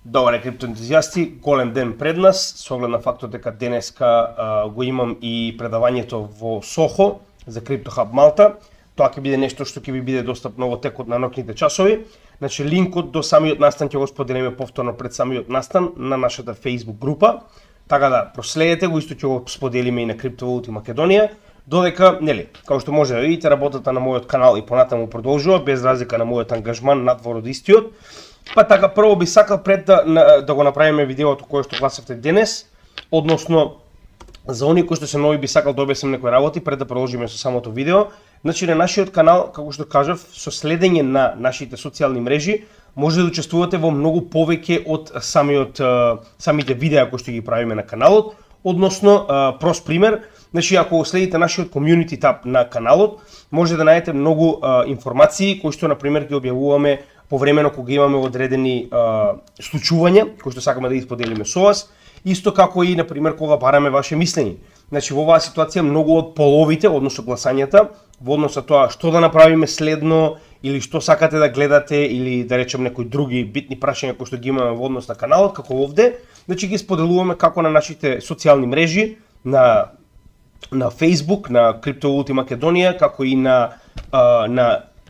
Добре, криптоентузијасти, голем ден пред нас, со оглед на фактот дека денеска го имам и предавањето во Сохо за CryptoHub Малта. Тоа ќе биде нешто што ќе ви биде достапно во текот на ноќните часови. Значи, линкот до самиот настан ќе го споделиме повторно пред самиот настан на нашата Facebook група. Така да проследете го, исто ќе го споделиме и на Криптовалути Македонија. Додека, нели, како што може да видите, работата на мојот канал и понатаму продолжува без разлика на мојот ангажман надвор од истиот. Па така, прво би сакал пред да го направиме видеото кое што гласавте денес, односно за оние кои што се нови би сакал да објаснам некои работи пред да продолжиме со самото видео. Значи на нашиот канал, како што кажав, со следење на нашите социјални мрежи може да учествувате во многу повеќе од самите видеа кои што ги правиме на каналот, односно прост пример, значи ако следите нашиот community tab на каналот, може да најдете многу информации кои што на пример ги објавуваме повремено кога имаме одредени случувања кои што сакаме да ги споделиме со вас, исто како и на пример кога бараме ваше мислење. Значи во оваа ситуација многу од половите, односно гласањата, во однос на тоа што да направиме следно или што сакате да гледате или да речем некои други битни прашања кои што ги имаме во однос на каналот, како овде, значи ги споделуваме како на нашите социјални мрежи, на Facebook, на Криптовалути Македонија, како и на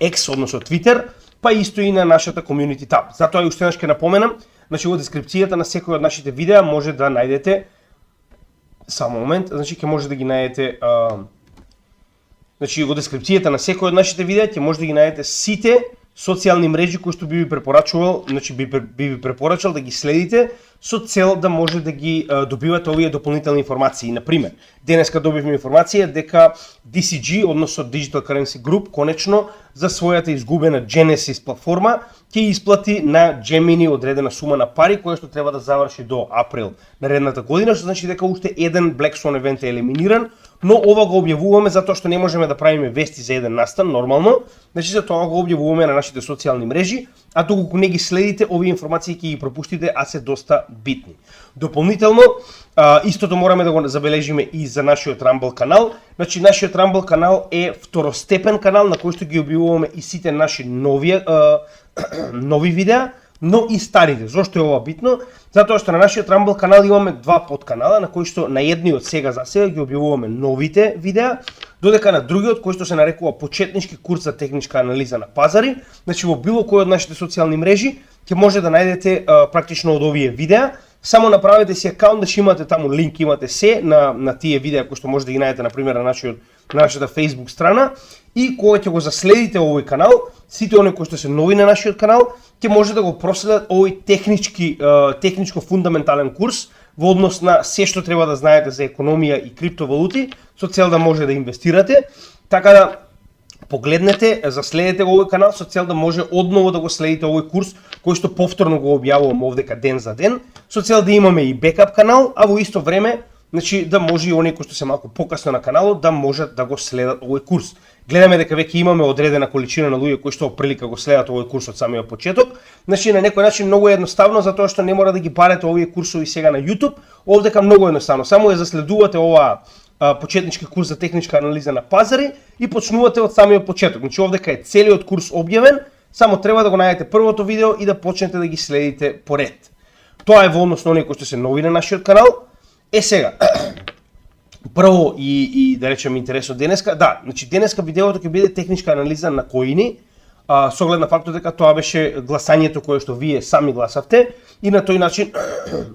X, односно Twitter, па исто и на нашата community tab. Затоа и уште еднаш ќе напоменам, значи во дескрипцијата на секој од нашите видеа може да најдете само момент, значи ќе може да ги најдете значи во дескрипцијата на секој од нашите видеа ќе може да ги најдете сите социјални мрежи кои што би ви препорачувал, значи би ви препорачал да ги следите со цел да може да ги добивате овие дополнителни информации. Например, денеска добивме информација дека DCG, односно Digital Currency Group, конечно за својата изгубена Genesis платформа ќе исплати на Gemini одредена сума на пари која што треба да заврши до април наредната година, што значи дека уште еден Black Swan евент е елиминиран, но ова го објавуваме затоа што не можеме да правиме вести за еден настан нормално, значи за тоа го објавуваме на нашите социјални мрежи, а доколку не ги следите, овие информации ќе ги пропуштите, а се доста битни. Дополнително, истото мораме да го забележиме и за нашиот Rumble канал. Значи, нашиот Rumble канал е второстепен канал на кој што ги објавуваме и сите наши нови видеа, но и старите. Зошто е ова битно? Затоа што на нашиот Rumble канал имаме два подканала на кои што на едниот сега за сега ги објавуваме новите видеа, додека на другиот кој што се нарекува почетнички курс за техничка анализа на пазари, значи во било кој од нашите социјални мрежи ќе може да најдете практично од овие видеа. Само направете си акаунт, да имате таму линк, имате се на тие видеа кои што може да ги најдете на пример на нашата Facebook страна, и кога ќе го заследите овој канал, сите оние кои што се нови на нашиот канал ќе може да го проследат овој техничко фундаментален курс во однос на се што треба да знаете за економија и криптовалути, со цел да може да инвестирате. Така да погледнете, заследете овој канал со цел да може одново да го следите овој курс кој што повторно го објавувам овдека ден за ден, со цел да имаме и бекап канал, а во исто време, значи да може и оние кои што се малку покасно на каналот да можат да го следат овој курс. Гледаме дека веќе имаме одредена количина на луѓе кои што оприлика го следат овој курс од самиот почеток. Значи на некој начин многу едноставно, затоа што не мора да ги барате овие курсови сега на YouTube, овдека многу едноставно. Само ја заследувате оваа почетнички курс за техничка анализа на пазари и почнувате од самиот почеток. Значи овдека е целиот курс објавен, само треба да го најдете првото видео и да почнете да ги следите поред. Тоа е во однос на оние кои што се нови на нашиот канал. Сега, прво и да речем интересно денеска, да, значи денеска видеото ќе биде техничка анализа на коини, со оглед на фактот дека тоа беше гласањето кое што вие сами гласавте, и на тој начин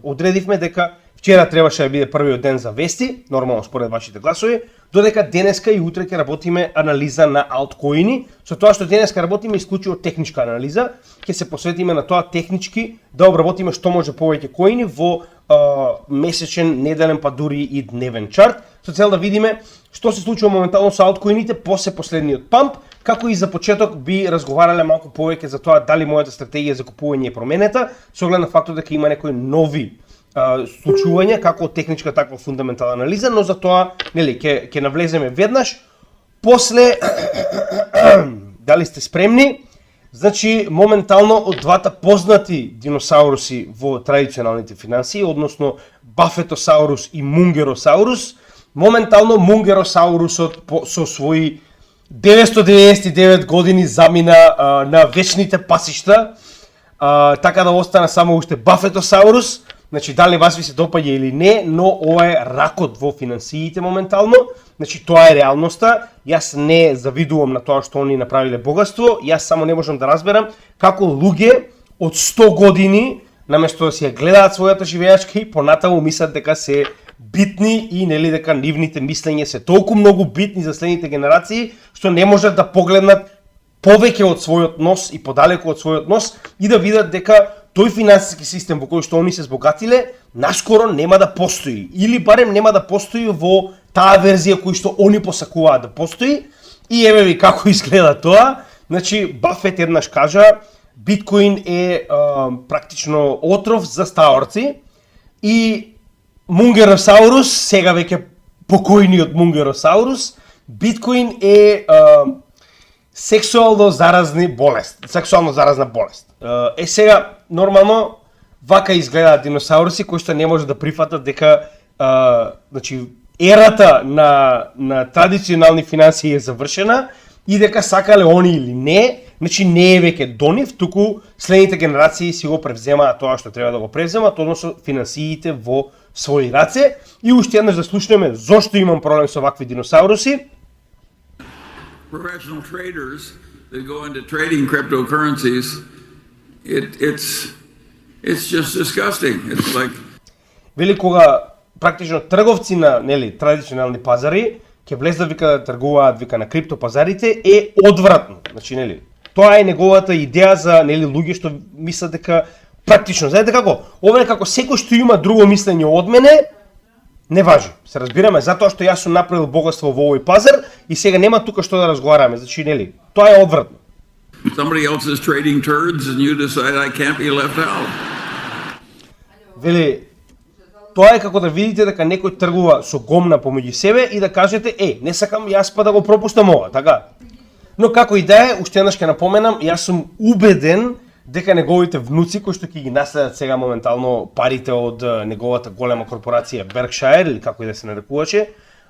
одредивме дека вчера требаше да биде првиот ден за вести, нормално според вашите гласови, додека денеска и утре ќе работиме анализа на алткоини, со тоа што денеска работиме исклучиво техничка анализа, ќе се посветиме на тоа технички да обработиме што може повеќе коини во месечен, неделен, па дури и дневен чарт, со цел да видиме што се случува моментално со алткоините после последниот памп, како и за почеток би разговарале малку повеќе за тоа дали мојата стратегија за купување е променета, со оглед на фактот дека има некои нови случувања, како техничка, така фундаментална анализа, но за тоа, нели, ќе навлеземе веднаш. После, дали сте спремни? Значи, моментално од двата познати диносауруси во традиционалните финансии, односно Бафетосаурус и Мунгеросаурус, моментално Мунгеросаурусот со своји 999 години замина на вечните пасишта, така да остана само уште Бафетосаурус. Значи, дали вас ви се допаѓа или не, но ова е ракот во финансиите моментално. Значи, тоа е реалноста. Јас не завидувам на тоа што они направиле богатство. Јас само не можам да разберам како луѓе од 100 години, наместо да си ја гледаат својата живеачка и понатаму мислат дека се битни и нели дека нивните мислења се толку многу битни за следните генерации, што не можат да погледнат повеќе од својот нос и подалеку од својот нос и да видат дека тој финансиски систем во кој што они се збогатиле, наскоро нема да постои. Или барем нема да постои во таа верзија кој што они посакуваат да постои. И еве ви како изгледа тоа. Значи, Бафет еднаш кажа, биткоин е практично отров за стаорци и Мунгеросаурус, сега веќе покојниот Мунгеросаурус, биткоин е сексуално заразна болест. Сега, нормално, вака изгледаат диносауруси кои што не може да прифатат дека значи, ерата на традиционални финансии е завршена и дека сакале они или не, значи не е веќе до нив, туку следните генерации си го превземаат тоа што треба да го превземаат, односно финансиите во своји раце. И уште еднаш да слушнеме зошто имам проблем со вакви диносауруси. Professional traders that go into trading cryptocurrencies, it's just disgusting. It's like вели кога практично трговци на нели традиционални пазари ќе влезат вика да тргуваат вика на криптопазарите е одвратно. Значи нели тоа е неговата идеја за нели луѓе што мислат дека практично, знаете како, ова е како секој што има друго мислење од мене, не важи. Се разбираме, затоа што јас сум направил богатство во овој пазар и сега нема тука што да разговараме. Значи нели, тоа е одвратно. Somebody else is trading turds and you decide I can't be left out. Вели, тоа е како да видите дека некој тргува со гомна помеѓу себе и да кажете, не сакам јас па да го пропуштам ова, така? Но како и да е, уште еднаш ќе напоменам, јас сум убеден дека неговите внуци кои што ќе ги наследат сега моментално парите од неговата голема корпорација Berkshire или како и да се нарекуваше,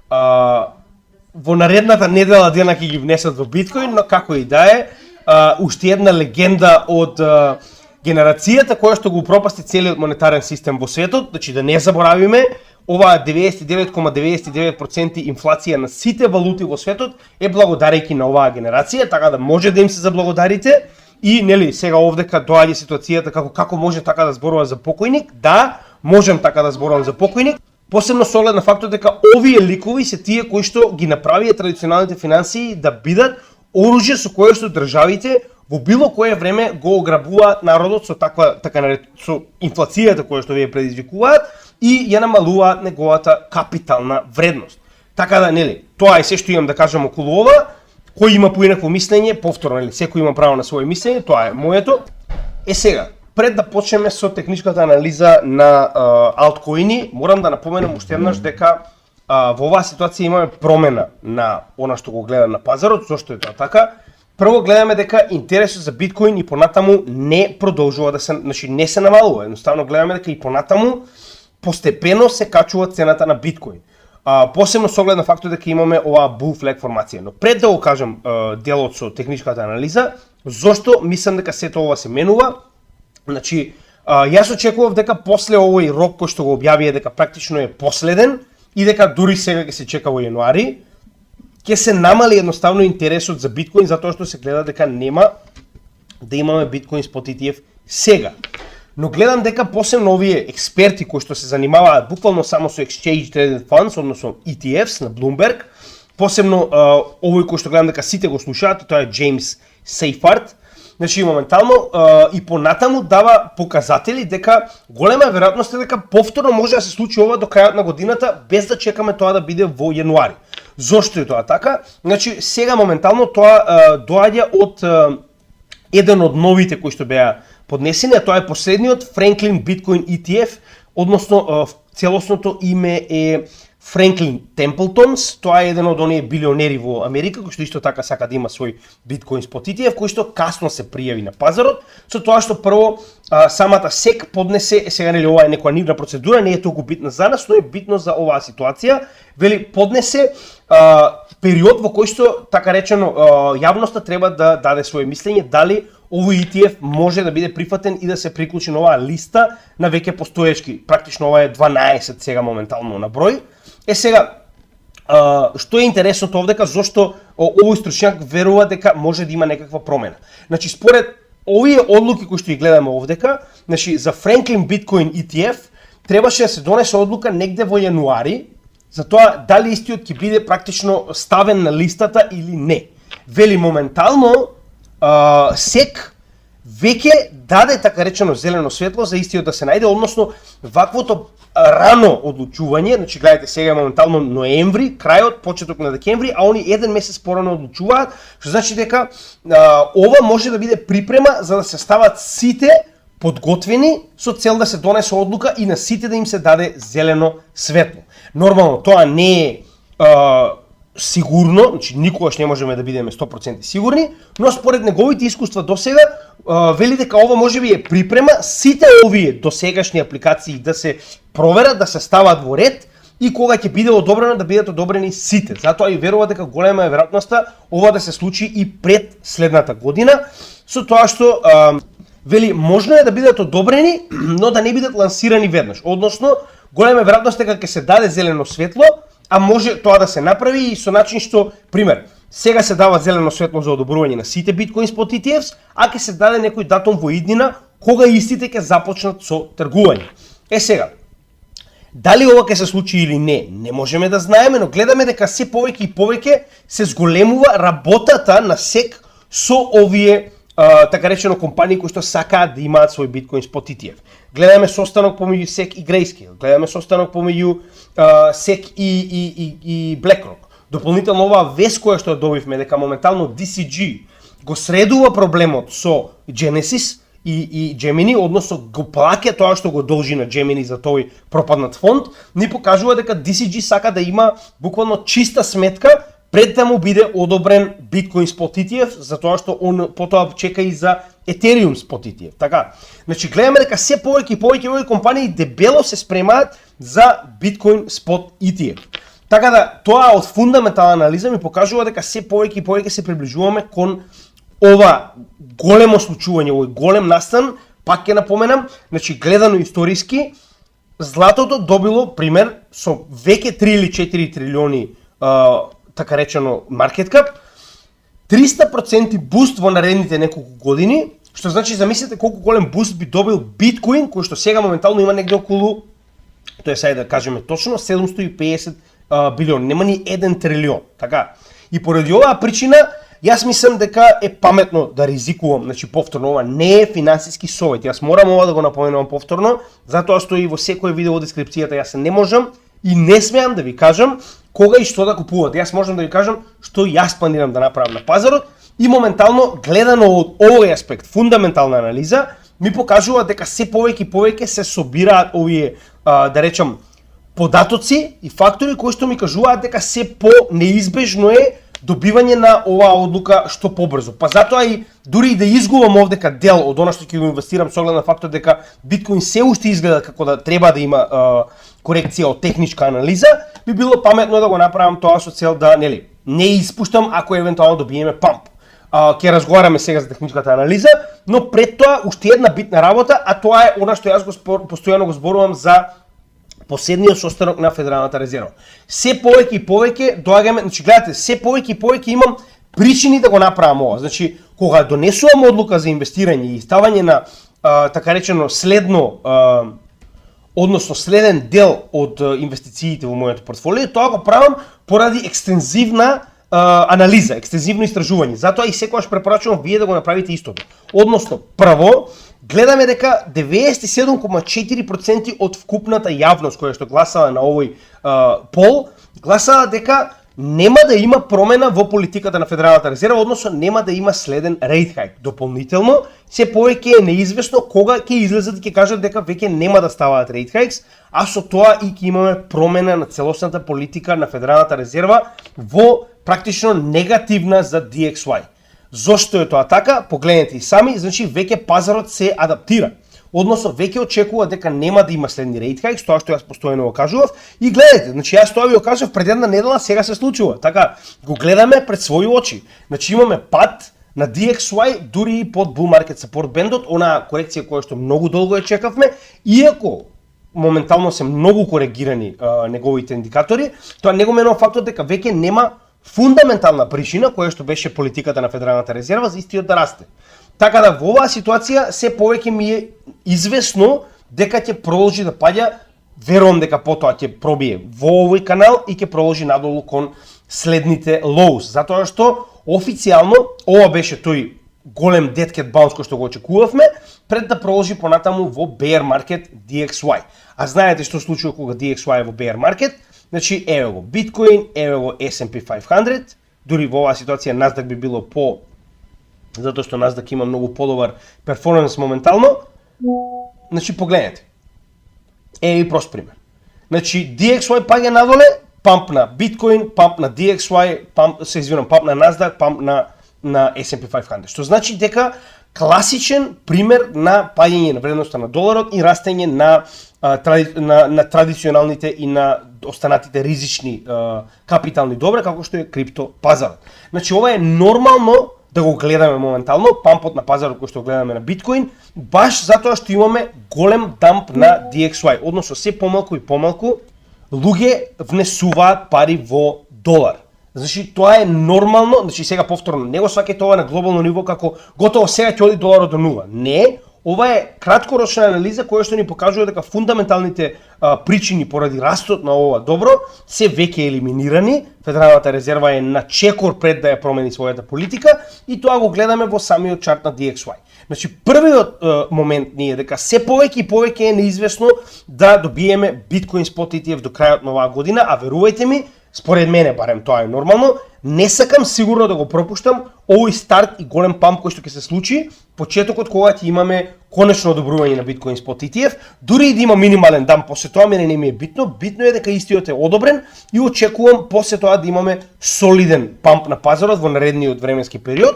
во наредната недела дена ќе ги внесат во биткоин, но како и да е, уште една легенда од генерацијата која што го пропасти целиот монетарен систем во светот. Значи да не заборавиме, оваа 99,99% инфлација на сите валути во светот е благодарејќи на оваа генерација, така да може да им се заблагодарите. И нели сега овдека доаѓа ситуацијата како може така да зборува за покојник? Да, можем така да зборувам за покојник. Посебно со оглед на фактот дека овие ликови се тие кои што ги направија традиционалните финансии да бидат оружје со кое што државите во било кое време го ограбуваат народот со со инфлацијата која што вие предизвикуваат и ја намалуваат неговата капитална вредност. Така да нели, тоа е се што имам да кажам околу ова. Кој има поинакво мислење, повторно, или секој има право на свое мислење, тоа е моето. Сега, пред да почнеме со техничката анализа на алткоини, морам да напоменам уште еднаш дека во оваа ситуација имаме промена на она што го гледа на пазарот. Зошто е тоа така? Прво гледаме дека интересот за биткоин и понатаму не продолжува да се, значи не се намалува. Едноставно гледаме дека и понатаму постепено се качува цената на биткоин. Посебно со оглед на фактот дека имаме оваа bull flag формација. Но пред да го кажам делот со техничката анализа, зошто мислам дека сето ова се менува? Значи, јас очекував дека после овој рок кој што го објавија дека практично е последен и дека дури сега ќе се чека во јануари, ќе се намали едноставно интересот за биткоин затоа што се гледа дека нема да имаме биткоин спот ETF сега. Но гледам дека посебно овие експерти кои што се занимаваат буквално само со Exchange Traded Funds, односно ETFs на Bloomberg, посебно овој кој што гледам дека сите го слушаат, тоа е Джеймс Сейфард, значи моментално и понатаму дава показатели дека голема веројатност е дека повторно може да се случи ова до крајот на годината без да чекаме тоа да биде во јануари. Зошто е тоа така? Значи сега моментално тоа доаѓа од еден од новите кои што беа поднесени, а тоа е последниот Franklin Bitcoin ETF, односно целосното име е Franklin Templetons. Тоа е еден од оние билионери во Америка кој што исто така сака да има свој биткоин спот ETF, кој што касно се пријави на пазарот, со тоа што прво самата SEC поднесе, сега нели ова е некоја нивна процедура, не е толку битна за нас, но е битно за оваа ситуација, вели поднесе период во кој што така речено јавноста треба да даде свое мислење дали овој ETF може да биде прифатен и да се приклучи на оваа листа на веќе постоечки. Практично ова е 12 сега моментално на број. Сега, што е интересното овдека, зошто овој стручњак верува дека може да има некаква промена. Значи, според овие одлуки кои што ги гледаме овдека, значи за Franklin Bitcoin ETF требаше да се донесе одлука негде во јануари за тоа дали истиот ќе биде практично ставен на листата или не. Вели моментално SEC веќе даде така речено зелено светло за истиот да се најде, односно ваквото рано одлучување, значи гледате сега е моментално ноември, крајот, почеток на декември, а они еден месец порано одлучуваат, што значи дека ова може да биде припрема за да се стават сите подготвени со цел да се донесе одлука и на сите да им се даде зелено светло. Нормално тоа не е сигурно, значи никогаш не можеме да бидеме 100% сигурни, но според неговите искуства досега вели дека ова можеби е припрема сите овие досегашни апликации да се проверат, да се стават во ред и кога ќе биде одобрено да бидат одобрени сите. Затоа и верува дека голема е веројатноста ова да се случи и пред следната година, со тоа што вели можно е да бидат одобрени, но да не бидат лансирани веднаш. Односно, голема е веројатноста дека ќе се даде зелено светло, а може тоа да се направи и со начин што, пример, сега се дава зелено светло за одобрување на сите Bitcoin Spot ETFs, а ќе се даде некој датум во иднина кога истите ќе започнат со тргување. Сега, дали ова ќе се случи или не можеме да знаеме, но гледаме дека се повеќе и повеќе се зголемува работата на SEC со овие така речено компании кои што сакаат да имаат свој Bitcoin Spot ETF. Гледаме состанок помеѓу SEC и Grayscale, гледаме состанок помеѓу SEC и BlackRock. Дополнително оваа вест која што добивме дека моментално DCG го средува проблемот со Genesis и Gemini, односно го плаќа тоа што го должи на Gemini за тој пропаднат фонд, ни покажува дека DCG сака да има буквално чиста сметка пред да му биде одобрен Bitcoin Spot ETF, затоа што он потоа чека и за Ethereum Spot ETF. Така, значи гледаме дека се повеќе и повеќе овие компании дебело се спремаат за Bitcoin Spot ETF. Така да, тоа од фундаментална анализа ми покажува дека се повеќе и повеќе се приближуваме кон ова големо случување, овој голем настан. Пак ќе напоменам, значи гледано историски, златото добило пример со веќе 3 или 4 трилиони така речено market cap, 300% буст во наредните неколку години, што значи замислете колку голем буст би добил биткоин, кој што сега моментално има негде околу, тоа е сега да кажеме точно, 750 билион, нема ни 1 трилион, така. И поради оваа причина, јас мислам дека е паметно да ризикувам, значи повторно, ова не е финансиски совет, јас морам ова да го напоменувам повторно, затоа што и во секој видео во дескрипцијата јас не можам и не смеам да ви кажам кога и што да купувате. Јас можам да ви кажам што јас планирам да направам на пазарот и моментално гледано од овој аспект, фундаментална анализа, ми покажува дека се повеќе и повеќе се собираат овие, да речам, податоци и фактори кои што ми кажуваат дека се по-неизбежно е добивање на оваа одлука што побрзо. Па затоа и дури и да изгубам овдека дел од она што ќе го инвестирам со оглед на фактот дека биткоин се уште изгледа како да треба да има корекција од техничка анализа, би било паметно да го направам тоа со цел да не испуштам ако евентуално добиеме памп. Ќе разговараме сега за техничката анализа, но пред тоа уште една битна работа, а тоа е она што јас постојано го зборувам за последниот состанок на Федералната резерва. Се повеќе и повеќе доаѓаме, значи гледате, се повеќе и повеќе имам причини да го направам ова. Значи, кога донесувам одлука за инвестирање и ставање на така речено следен дел од инвестициите во моето портфолио, тоа го правам поради екстензивна анализа, екстензивно истражување. Затоа и секогаш препорачувам вие да го направите истото. Односно, прво, гледаме дека 97,4% од вкупната јавност која што гласала на овој пол, гласала дека нема да има промена во политиката на Федералната резерва, односно нема да има следен рейт хајк. Дополнително, се повеќе е неизвестно кога ќе излезат и ќе кажат дека веќе нема да ставаат рейт хајкс, а со тоа и ќе имаме промена на целосната политика на Федералната резерва во практично негативна за DXY. Зошто е тоа така? Погледнете и сами, значи веќе пазарот се адаптира. Односно веќе очекува дека нема да има следни рейт хајкс, тоа што јас постојано го кажував. И гледате, значи јас тоа ви го кажав пред една недела, сега се случува. Така, го гледаме пред своји очи. Значи имаме пад на DXY, дури и под Bull Market Support бендот, онаа корекција која што многу долго ја чекавме, иако моментално се многу коригирани неговите индикатори, тоа не го менува фактот дека веќе нема фундаментална причина која што беше политиката на Федералната резерва за истиот да расте. Така да во оваа ситуација се повеќе ми е извесно дека ќе продолжи да паѓа, верувам дека потоа ќе пробие во овој канал и ќе продолжи надолу кон следните lows, затоа што официјално ова беше тој голем dead cat bounce кој што го очекувавме, пред да продолжи понатаму во bear market DXY. А знаете што случува кога DXY е во bear market? Значи, еве го Bitcoin, еве го S&P 500, дури во оваа ситуација Nasdaq би било затоа што Nasdaq има многу подобар перформанс моментално. Значи, погледнете. Еве и прост пример. Значи, DXY паѓа надоле, памп на Bitcoin, памп на DXY, памп на Nasdaq, памп на S&P 500. Што значи дека класичен пример на паѓање на вредноста на доларот и растење на традиционалните и на останатите ризични капитални добра, како што е крипто пазарот. Значи, ова е нормално да го гледаме моментално, пампот на пазарот кој што гледаме на биткоин, баш затоа што имаме голем дамп на DXY, односно се помалку и помалку луѓе внесуваат пари во долар. Значи, тоа е нормално, значи сега повторно, не го сваќате ова на глобално ниво како готово сега ќе оди доларот до нула. Не, ова е краткорочна анализа која што ни покажува дека фундаменталните причини поради растот на ова добро се веќе елиминирани. Федералната резерва е на чекор пред да ја промени својата политика и тоа го гледаме во самиот чарт на DXY. Значи, првиот момент ни е дека се повеќе и повеќе е неизвестно да добиеме Bitcoin Spot ETF до крајот на оваа година, а верувајте ми, според мене барем тоа е нормално, не сакам сигурно да го пропуштам овој старт и голем памп кој што ќе се случи почетокот кога ќе имаме конечно одобрување на Bitcoin Spot ETF, дури и да има минимален дамп после тоа, мене не ми е битно, битно е дека истиот е одобрен и очекувам после тоа да имаме солиден памп на пазарот во наредниот временски период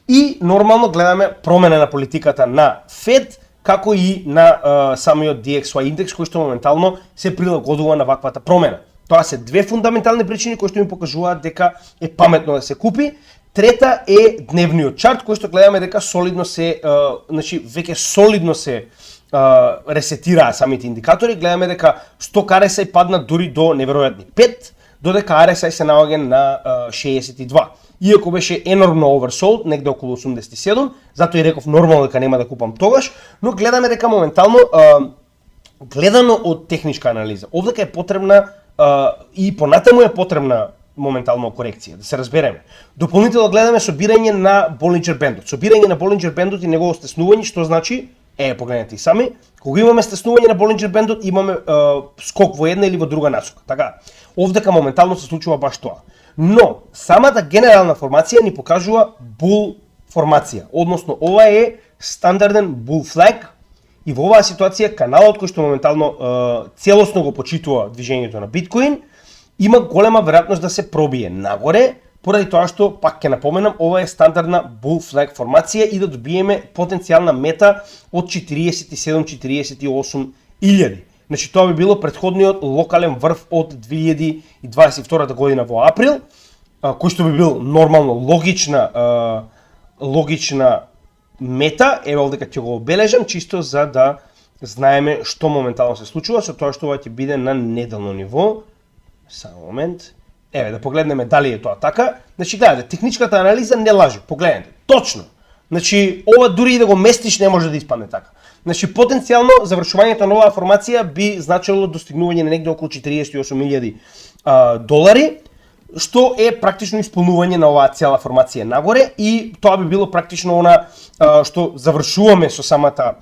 и нормално гледаме промена на политиката на Fed, како и на самиот DXY индекс кој што моментално се прилагодува на ваквата промена. Тоа се две фундаментални причини кои што ми покажуваат дека е паметно да се купи. Трета е дневниот чарт кој што гледаме дека солидно се, значи веќе солидно се ресетираа самите индикатори. Гледаме дека сток RSI падна дури до неверојатни 5, додека RSI се наоѓа на 62. Иако беше енормно oversold, негде околу 87, затоа и реков нормално дека нема да купам тогаш, но гледаме дека моментално гледано од техничка анализа, овдека е потребна и понатаму е потребна моментално корекција, да се разбереме. Дополнително гледаме собирање на Bollinger Bandот. Собирање на Bollinger Bandот и негово стеснување, што значи, погледнете и сами, кога имаме стеснување на Bollinger Bandот, имаме скок во една или во друга насока. Така, овдека моментално се случува баш тоа. Но, самата генерална формација ни покажува bull формација, односно ова е стандарден bull flag и во оваа ситуација каналот кој што моментално целосно го почитува движењето на биткоин има голема веројатност да се пробие нагоре, поради тоа што, пак ќе напоменам, ова е стандардна bull flag формација и да добиеме потенцијална мета од 47-48 илјади. Значи, тоа би било претходниот локален врв од 2022 година во април, кој што би бил нормално логична мета, еве овдека ќе го обележам, чисто за да знаеме што моментално се случува, со тоа што ова ќе биде на неделно ниво. Само момент. Еве, да погледнеме дали е тоа така. Значи, гледате, техничката анализа не лаже, погледнете, точно. Значи, ова дури и да го местиш не може да испадне така. Значи, потенцијално завршувањето на оваа формација би значило достигнување на негде околу 48.000 долари, што е практично исполнување на оваа цела формација нагоре и тоа би било практично она што завршуваме со самата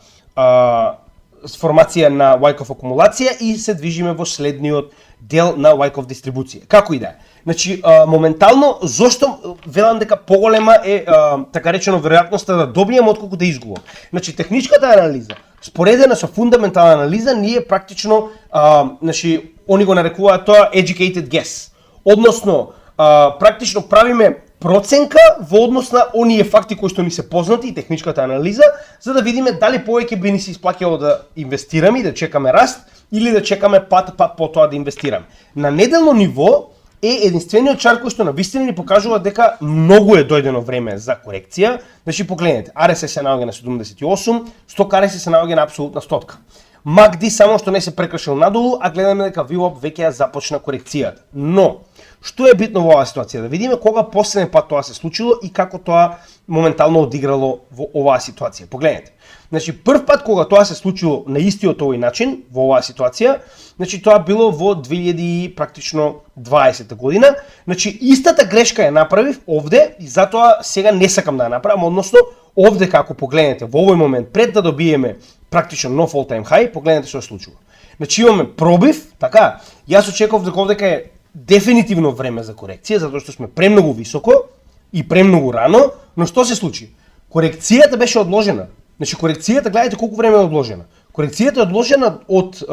формација на Wyckoff акумулација и се движиме во следниот дел на Wyckoff дистрибуција. Како и да е. Значи, моментално, зошто велам дека поголема е, така речено, веројатноста да добием отколку да изгубам. Значи, техничката анализа, споредена со фундаментална анализа, ние практично, значи, они го нарекуваат тоа educated guess. Односно, практично правиме проценка во однос на оние факти кои што ни се познати и техничката анализа, за да видиме дали повеќе би ни се исплаќало да инвестираме и да чекаме раст или да чекаме пат потоа да инвестираме. На неделно ниво е единствениот чарт кој што навистина ни покажува дека многу е дојдено време за корекција. Значи погледнете, RSI се наоѓа на 78, сток RSI се наоѓа на апсолутна стотка. MACD само што не се прекршил надолу, а гледаме дека VWAP веќе ја започна корекцијата. Но што е битно во оваа ситуација? Да видиме кога последен пат тоа се случило и како тоа моментално одиграло во оваа ситуација. Погледнете. Значи прв пат кога тоа се случило на истиот овој начин во оваа ситуација, значи тоа било во 2020 година. Значи истата грешка ја направив овде и затоа сега не сакам да ја направам, односно овде како погледнете во овој момент пред да добиеме практично нов all time high, погледнете што се случува. Значи имаме пробив, така, јас очекував дека овдека е дефинитивно време за корекција, затоа што сме премногу високо и премногу рано, но што се случи? Корекцијата беше одложена. Значи корекцијата, гледате колку време е одложена. Корекцијата е одложена од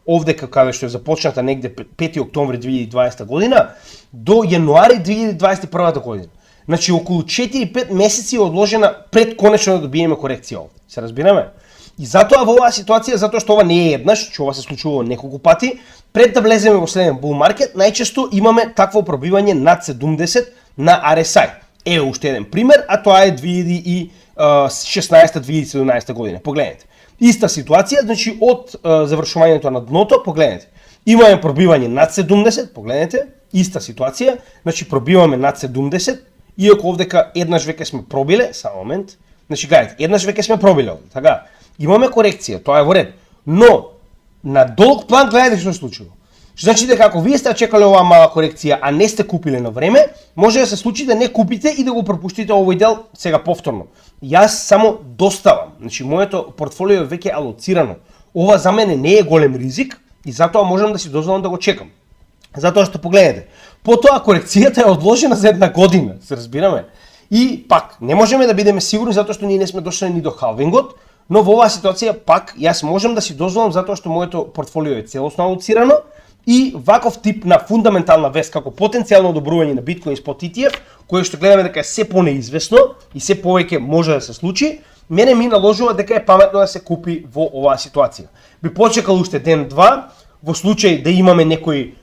овде каде што е започната негде 5 октомври 2020 година до јануари 2021 година. Значи околу 4-5 месеци е одложена пред конечно да добиеме корекција овде. Се разбираме? И затоа во оваа ситуација, затоа што ова не е еднаш, што ова се случува неколку пати, пред да влеземе во следен bull market, најчесто имаме такво пробивање над 70 на RSI. Е уште еден пример, а тоа е 2016-2017 година. Погледнете. Иста ситуација, значи од завршувањето на дното, погледнете. Имаме пробивање над 70, погледнете, иста ситуација, значи пробиваме над 70, иако овдека еднаш веќе сме пробиле, само момент, значи гледате, еднаш веќе сме пробиле, така. Имаме корекција, тоа е во ред, но на долг план гледате што се случило. Што значи дека ако вие сте чекале оваа мала корекција, а не сте купиле на време, може да се случи да не купите и да го пропуштите овој дел сега повторно. Јас само доставам, значи моето портфолио е веќе алоцирано. Ова за мене не е голем ризик и затоа можам да си дозволам да го чекам. Затоа што погледнете, потоа корекцијата е одложена за една година, се разбираме. И пак, не можеме да бидеме сигурни затоа што ние не сме дошли ни до халвингот, но во оваа ситуација пак јас можам да си дозволам затоа што моето портфолио е целосно алоцирано и ваков тип на фундаментална вест како потенцијално одобрување на биткоин спот ETF, кое што гледаме дека е се понеизвестно и се повеќе може да се случи, мене ми наложува дека е паметно да се купи во оваа ситуација. Би почекал уште ден-два во случај да имаме некои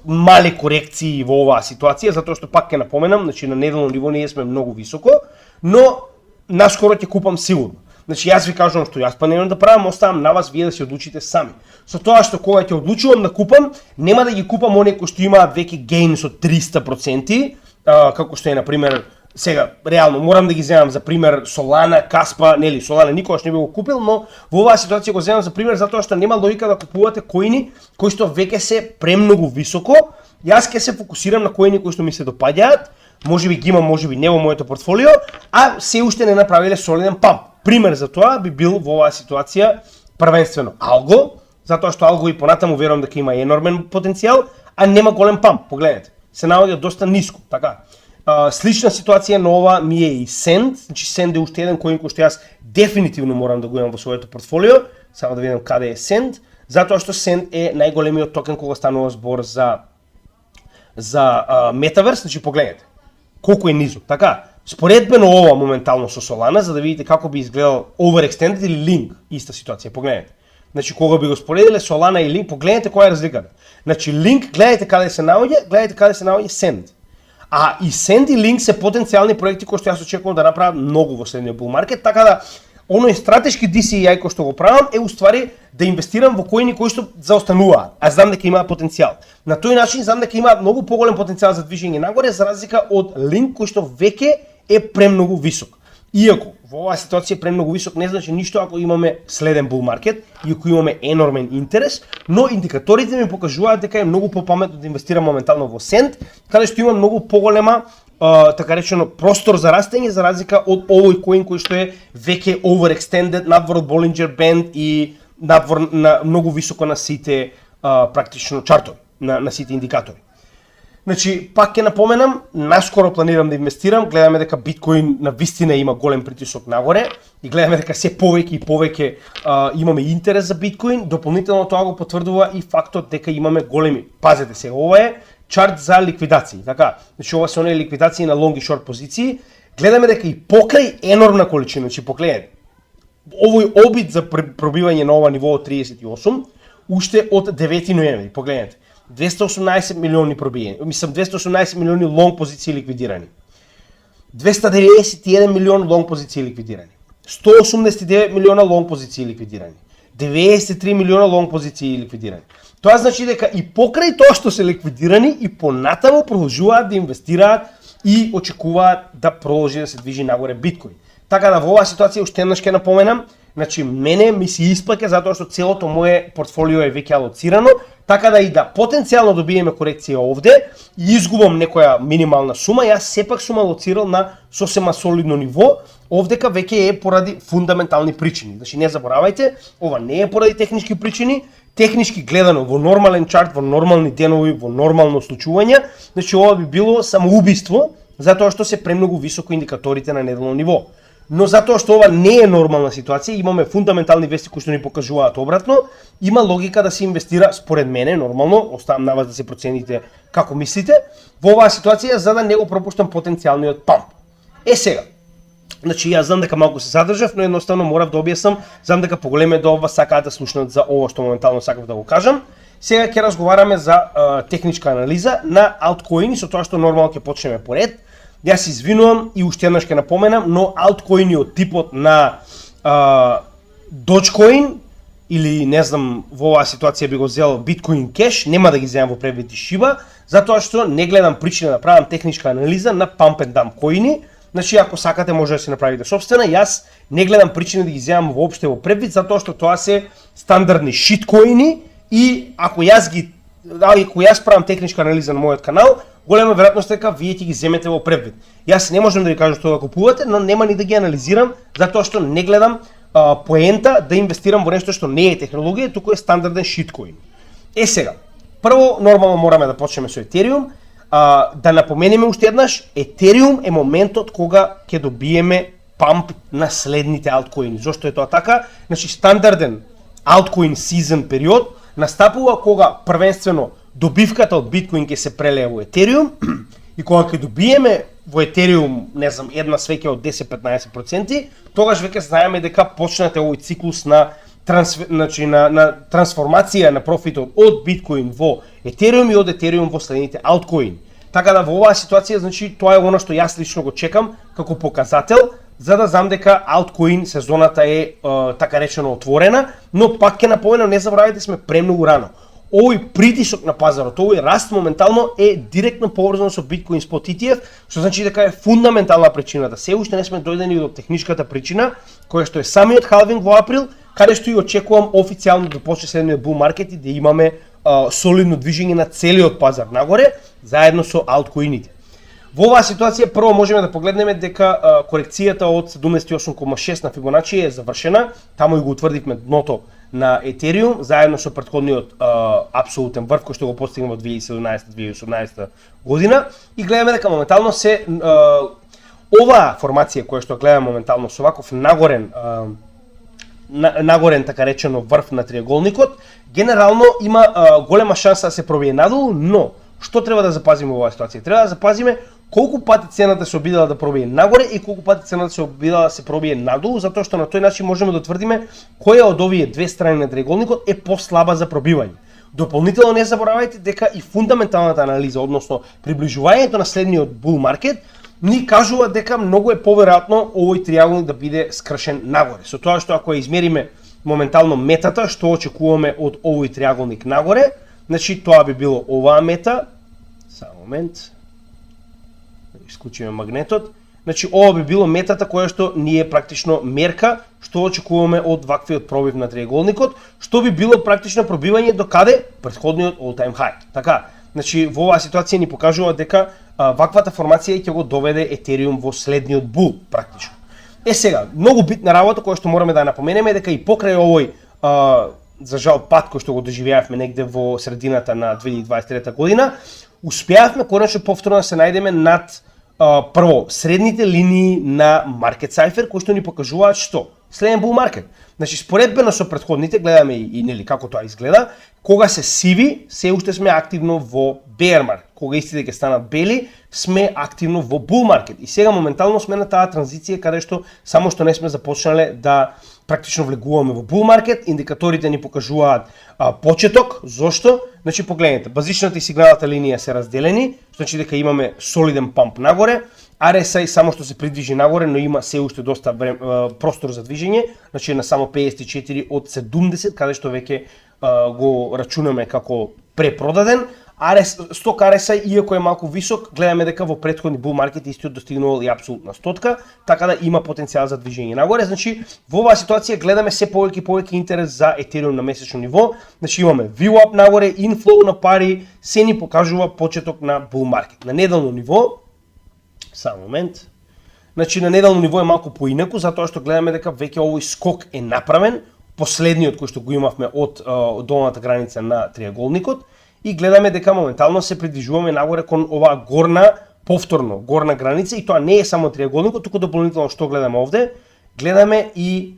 мали корекции во оваа ситуација, затоа што пак ќе напоменам, значи на неделно ниво ние сме многу високо, но наскоро ќе купам сигурно. Значи јас ви кажувам што јас планирам да правам, оставам на вас вие да се одлучите сами. Со тоа што кога ќе одлучувам да купам, нема да ги купам оние кои што имаат веќе gains од 300%, како што е на пример сега реално морам да ги земам за пример Solana, Kaspa, нели Solana никогаш не би го купил, но во оваа ситуација го земам за пример затоа што нема логика да купувате коини кои што веќе се премногу високо. Јас ќе се фокусирам на коини кои што ми се допаѓаат, можеби ги имам, можеби не во моето портфолио, а се уште не направиле солиден памп. Пример за тоа би бил во оваа ситуација првенствено Algo, затоа што Algo и понатаму верувам дека има енормен потенцијал, а нема голем памп. Погледнете, се наоѓа доста ниско, така. Слична ситуација на ова ми е и Send, значи Send е уште еден коин кој што јас дефинитивно морам да го имам во своето портфолио, само да видам каде е Send, затоа што Send е најголемиот токен кога станува збор за Metaverse, значи погледнете колку е низок, така. Споредбено ова моментално со Solana, за да видите како би изгледал overextended или Link, иста ситуација, погледнете. Значи кога би го споредиле Solana и Link, погледнете која е разликата. Значи Link, гледате каде се наоѓа, гледате каде се наоѓа Send. А и Send и Link се потенцијални проекти кои што јас очекувам да направам многу во следниот bull market, така да оној стратешки DCI кој што го правам е уствари да инвестирам во коини кои што заостануваат, а знам дека имаат потенцијал. На тој начин знам дека имаат многу поголем потенцијал за движење нагоре за разлика од Link кој што веќе е премногу висок. Иако во оваа ситуација премногу висок не значи ништо ако имаме следен bull market и ако имаме енормен интерес, но индикаторите ми покажуваат дека е многу попаметно да инвестирам моментално во Send, каде што има многу поголема така речено простор за растење за разлика од овој коин кој што е веќе overextended надвор од Bollinger Band и надвор на многу високо на сите практично чартови, на сите индикатори. Значи, пак ќе напоменам, наскоро планирам да инвестирам, гледаме дека биткоин на вистина има голем притисок нагоре и гледаме дека се повеќе и повеќе имаме интерес за биткоин, дополнително тоа го потврдува и фактот дека имаме големи. Пазете се, ова е чарт за ликвидации, така. Значи ова се оние ликвидации на лонг и шорт позиции. Гледаме дека и покрај енормна количина, значи погледнете. Овој обид за пробивање на ова ниво од 38 уште од 9 ноември, погледнете. 218 милиони пробиени, мислам 218 милиони лонг позиции ликвидирани. 291 милион лонг позиции ликвидирани. 189 милиона лонг позиции ликвидирани. 93 милиона лонг позиции ликвидирани. Тоа значи дека и покрај тоа што се ликвидирани и понатаму продолжуваат да инвестираат и очекуваат да продолжи да се движи нагоре биткоин. Така да во оваа ситуација уште еднаш ќе напоменам, значи мене ми се исплаќа затоа што целото мое портфолио е веќе алоцирано, така да и да потенцијално добиеме корекција овде и изгубам некоја минимална сума, јас сепак сум алоцирал на сосема солидно ниво, овдека веќе е поради фундаментални причини. Значи не заборавајте, ова не е поради технички причини, технички гледано во нормален чарт, во нормални денови, во нормално случување, значи ова би било самоубиство затоа што се премногу високо индикаторите на неделно ниво. Но затоа што ова не е нормална ситуација, имаме фундаментални вести кои што ни покажуваат обратно, има логика да се инвестира според мене, нормално, оставам на вас да се процените како мислите, во оваа ситуација за да не го пропуштам потенцијалниот памп. Сега, значи јас знам дека малку се задржав, но едноставно морав да објаснам, знам дека поголеме до ова сакаат да слушнат за ова што моментално сакав да го кажам. Сега ќе разговараме за техничка анализа на алткоини, со тоа што нормално ќе почнеме поред. Јас се извинувам и уште еднаш ќе напоменам, но алткоини од типот на Dogecoin или не знам во оваа ситуација би го взел Bitcoin Cash, нема да ги земам во превид и Shiba, затоа што не гледам причина да правам техничка анализа на pump and dump коини. Значи ако сакате може да се направите собствена, јас не гледам причина да ги земам воопште во превид затоа што тоа се стандардни шиткоини и ако јас правам техничка анализа на мојот канал, голема веројатност дека вие ќе ги земете во превид. Јас не можам да ви кажам што да купувате, но нема ни да ги анализирам затоа што не гледам поента да инвестирам во нешто што не е технологија, туку е стандарден шиткоин. Сега, прво нормално мораме да почнеме со Ethereum. Да напоменеме уште еднаш, Ethereum е моментот кога ќе добиеме памп на следните алткоини. Зошто е тоа така? Значи стандарден алткоин season период настапува кога првенствено добивката од биткоин ќе се прелее во Ethereum и кога ќе добиеме во Ethereum, не знам, една свеќе од 10-15%, тогаш веќе знаеме дека почнате овој циклус на трансформација на профитот од биткоин во Ethereum и од Ethereum во следните алткоини. Така да во оваа ситуација, значи тоа е она што јас лично го чекам како показател, за да знам дека алткоин сезоната е така речено отворена, но пак ќе напоменам, не заборавајте, сме премногу рано. Овој притисок на пазарот, овој раст моментално е директно поврзан со Bitcoin Spot ETF, што значи дека е фундаментална причината. Се уште не сме дојдени до техничката причина, која што е самиот халвинг во април, каде што и очекувам официјално да почне следниот bull market и да имаме солидно движење на целиот пазар нагоре, заедно со алткоините. Во оваа ситуација прво можеме да погледнеме дека корекцијата од 78,6 на Фибоначи е завршена, таму и го утврдивме дното на Ethereum, заедно со претходниот апсолутен врв кој што го постигна во 2017-2018 година и гледаме дека моментално се оваа формација која што гледаме моментално со ваков нагорен така речено врв на триаголникот, генерално има голема шанса да се пробие надолу, но што треба да запазиме во оваа ситуација? Треба да запазиме колку пати цената се обидела да пробие нагоре и колку пати цената се обидела да се пробие надолу, затоа што на тој начин можеме да тврдиме која од овие две страни на триаголникот е послаба за пробивање. Дополнително не заборавајте дека и фундаменталната анализа, односно приближувањето на следниот bull market, ни кажува дека многу е поверојатно овој триаголник да биде скршен нагоре. Со тоа што ако ја измериме моментално метата што очекуваме од овој триаголник нагоре, значи тоа би било оваа мета. Само момент. Исклучиме магнетот. Значи ова би било метата која што ни е практично мерка што очекуваме од ваквиот пробив на триаголникот, што би било практично пробивање до каде претходниот all time high. Така, значи во оваа ситуација ни покажува дека ваквата формација ќе го доведе Ethereum во следниот бул практично. Сега, многу битна работа која што мораме да напоменеме дека и покрај овој за жал пат кој што го доживеавме негде во средината на 2023 година, успеавме конечно повторно да се најдеме над прво средните линии на Market Cipher кои што ни покажуваат што следен bull market. Значи споредбено со претходните гледаме и нели како тоа изгледа, кога се сиви, се уште сме активно во bear market. Кога истите ќе станат бели, сме активно во bull market. И сега моментално сме на таа транзиција каде што само што не сме започнале да практично влегуваме во bull market, индикаторите ни покажуваат почеток. Зошто? Значи погледнете, базичната и сигналната линија се разделени, значи дека имаме солиден памп нагоре. RSI само што се придвижи нагоре, но има се уште доста простор за движење, значи на само 54 од 70, каде што веќе го рачунаме како препродаден. Сток RSI, иако е малку висок, гледаме дека во претходни bull market истиот достигнувал и апсолутна стотка, така да има потенцијал за движење нагоре. Значи, во оваа ситуација гледаме се повеќе интерес за Ethereum на месечно ниво. Значи имаме VWAP нагоре, инфлоу на пари, се ни покажува почеток на bull market. На неделно ниво, само момент. Значи на неделно ниво е малку поинаку, затоа што гледаме дека веќе овој скок е направен, последниот кој што го имавме од долната граница на триаголникот, и гледаме дека моментално се придвижуваме нагоре кон оваа повторно горна граница, и тоа не е само триаголникот, туку дополнително што гледаме овде, гледаме и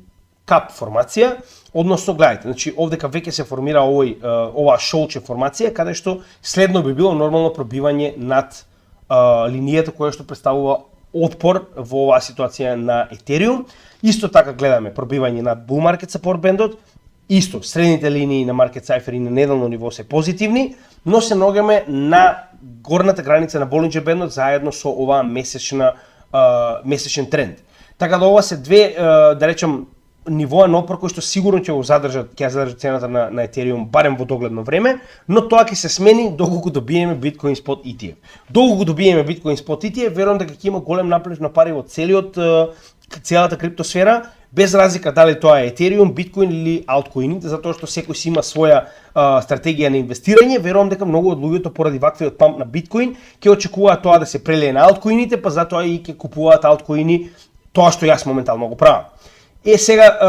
кап формација, односно гледате, значи овдека веќе се формира оваа шолче формација, каде што следно би било нормално пробивање над линијата која што представува отпор во оваа ситуација на Ethereum. Исто така гледаме пробивање над bull market support бендот. Исто, средните линии на Market Cypher и на неделно ниво се позитивни, но се наоѓаме на горната граница на Bollinger бендот заедно со оваа месечен тренд. Така да ова се две, да речем, нивоа на отпор кои што сигурно ќе го задржат цената на Ethereum барем во догледно време, но тоа ќе се смени доколку добиеме Bitcoin Spot ETF. Доколку добиеме Bitcoin Spot ETF, верувам дека ќе има голем наплив на пари во целата криптосфера, без разлика дали тоа е Ethereum, Bitcoin или алткоините, затоа што секој си има своја стратегија на инвестирање. Верувам дека многу од луѓето поради ваквиот памп на Bitcoin ќе очекуваат тоа да се прелее на алткоините, па затоа и ќе купуваат алткоини, тоа што јас моментално го правам. Сега,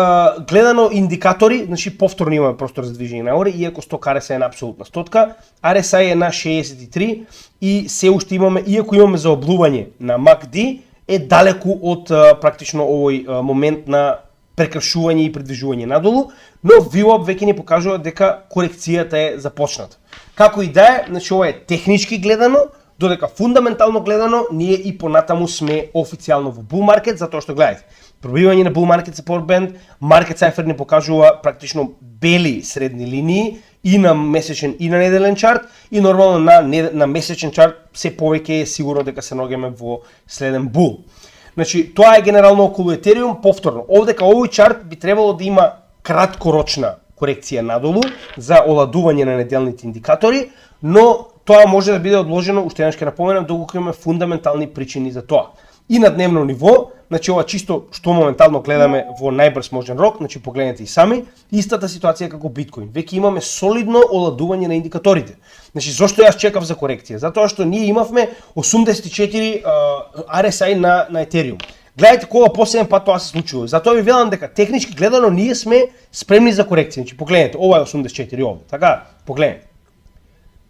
гледано индикатори, значи повторно имаме простор за движење нагоре, иако сток RSI е на апсолутна стотка, RSI е на 63 и се уште имаме, иако имаме заоблување на MACD, е далеку од практично овој момент на прекршување и придвижување надолу, но VWAP веќе ни покажува дека корекцијата е започната. Како и да е, значи ова е технички гледано, додека фундаментално гледано, ние и понатаму сме официјално во bull market, затоа што гледате, пробивање на bull market support band, Market Cypher ни покажува практично бели средни линии и на месечен и на неделен чарт, и нормално на месечен чарт се повеќе е сигурно дека се наоѓаме во следен бул. Значи, тоа е генерално околу Ethereum. Повторно, овдека овој чарт би требало да има краткорочна корекција надолу за оладување на неделните индикатори, но тоа може да биде одложено, уште еднаш ќе напоменам, доколку имаме фундаментални причини за тоа. И на дневно ниво, значи ова чисто што моментално гледаме во најбрз можен рок, значи погледнете и сами, истата ситуација како Bitcoin. Веќе имаме солидно оладување на индикаторите. Значи зошто јас чекав за корекција? Затоа што ние имавме 84 RSI на Ethereum. Гледайте кога последен пат тоа се случува. Затоа ви велам дека технички гледано ние сме спремни за корекција. Значи погледнете, ова е 84 овде, така? Погледнете.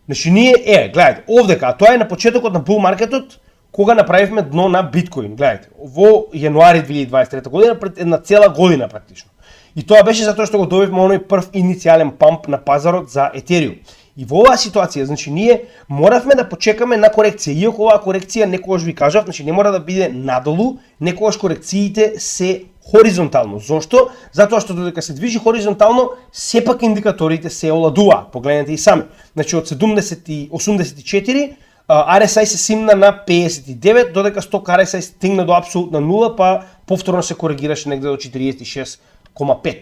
Значи ние гледайте, овдека, а тоа е на почетокот на bull маркетот, кога направивме дно на Биткоин, гледайте, во јануари 2023 година, пред една цела година практично. И тоа беше затоа што го добивме оној прв иницијален памп на пазарот за Ethereum. И во оваа ситуација, значи ние моравме да почекаме на корекција. Иако оваа корекција некогаш ви кажав, значи не мора да биде надолу, некогаш корекциите се хоризонтално. Зошто? Затоа што додека се движи хоризонтално, сепак индикаторите се оладуваат. Погледнете и сами. Значи од 84 RSI се симна на 59, додека сток RSI стигна до апсолутна нула, па повторно се коригираше негде до 46,5.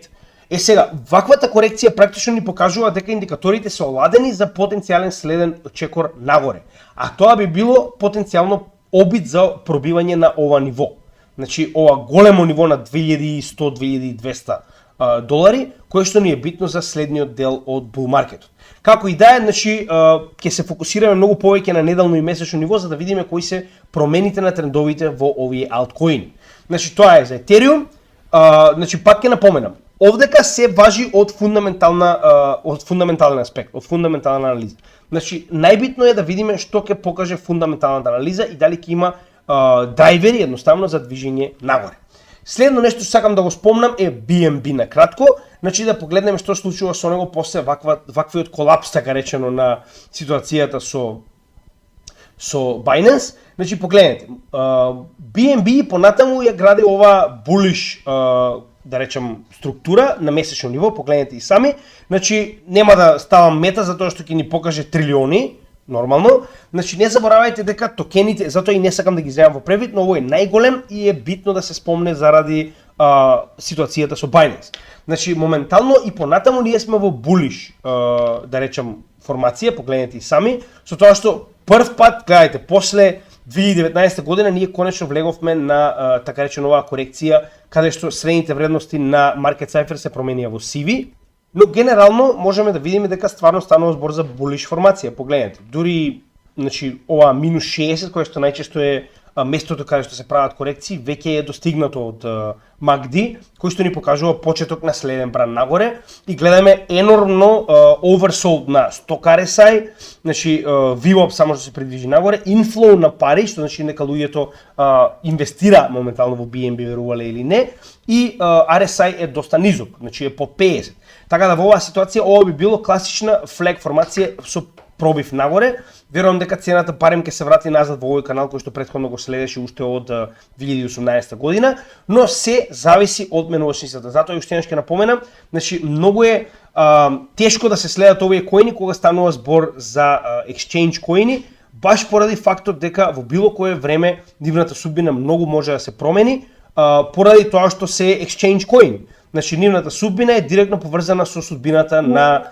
Сега, ваквата корекција практично ни покажува дека индикаторите се оладени за потенцијален следен чекор нагоре. А тоа би било потенцијално обид за пробивање на ова ниво. Значи, ова големо ниво на 2100-2200 долари, кое што ни е битно за следниот дел од bull маркетот. Како и да е, значи, ќе се фокусираме многу повеќе на неделно и месечно ниво, за да видиме кои се промените на трендовите во овие алткоини. Значи, тоа е за Ethereum. Значи, пак ќе напоменам, овдека се важи од фундаментален аспект, од фундаментална анализа. Значи, најбитно е да видиме што ќе покаже фундаменталната анализа и дали ќе има драйвери едноставно за движење нагоре. Следно нешто што сакам да го спомнам е BNB на кратко, значи да погледнеме што случува со него после ваквиот колапс, така речено, на ситуацијата со Binance. Значи погледнете, BNB понатаму ја гради ова bullish да речем, структура на месечно ниво, погледнете и сами. Значи, нема да ставам мета затоа што ќе ни покаже трилиони, нормално. Значи, не заборавајте дека токените, затоа и не сакам да ги земам во превид, но овој е најголем и е битно да се спомне заради ситуацијата со Binance. Значи, моментално и понатаму ние сме во булиш, да речем, формација, погледнете и сами, со тоа што прв пат, гледајте, после 2019 година ние конечно влеговме на така речено оваа корекција, каде што средните вредности на Market Cypher се променија во сиви, но генерално можеме да видиме дека стварно станува збор за булиш формација. Погледнете, дури значи ова минус 60, кое што најчесто е местото каде што се прават корекции, веќе е достигнато од MACD, кој што ни покажува почеток на следен бран нагоре и гледаме енормно oversold на Stock RSI, значи VWAP само што се придвижи нагоре, inflow на пари, што значи нека луѓето инвестира моментално во BNB, верувале или не, и RSI е доста низок, значи е под 50. Така да во оваа ситуација ова би било класична флег формација со пробив нагоре. Верувам дека цената барем ќе се врати назад во овој канал кој што претходно го следеше уште од 2018 година, но се зависи од менувачницата. Затоа уште еднаш ќе напоменам, значи многу е тешко да се следат овие коини кога станува збор за exchange коини, баш поради фактот дека во било кое време нивната судбина многу може да се промени, поради тоа што се exchange коини. Значи нивната судбина е директно поврзана со судбината на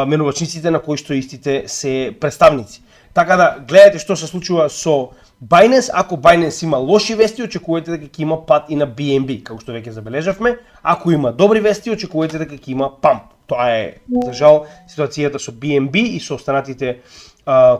менувачниците на кои што истите се представници. Така да гледате што се случува со Binance. Ако Binance има лоши вести, очекувате дека ќе има пад и на BNB, како што веќе забележавме. Ако има добри вести, очекувате дека ќе има памп. Тоа е, за жал, ситуацијата со BNB и со останатите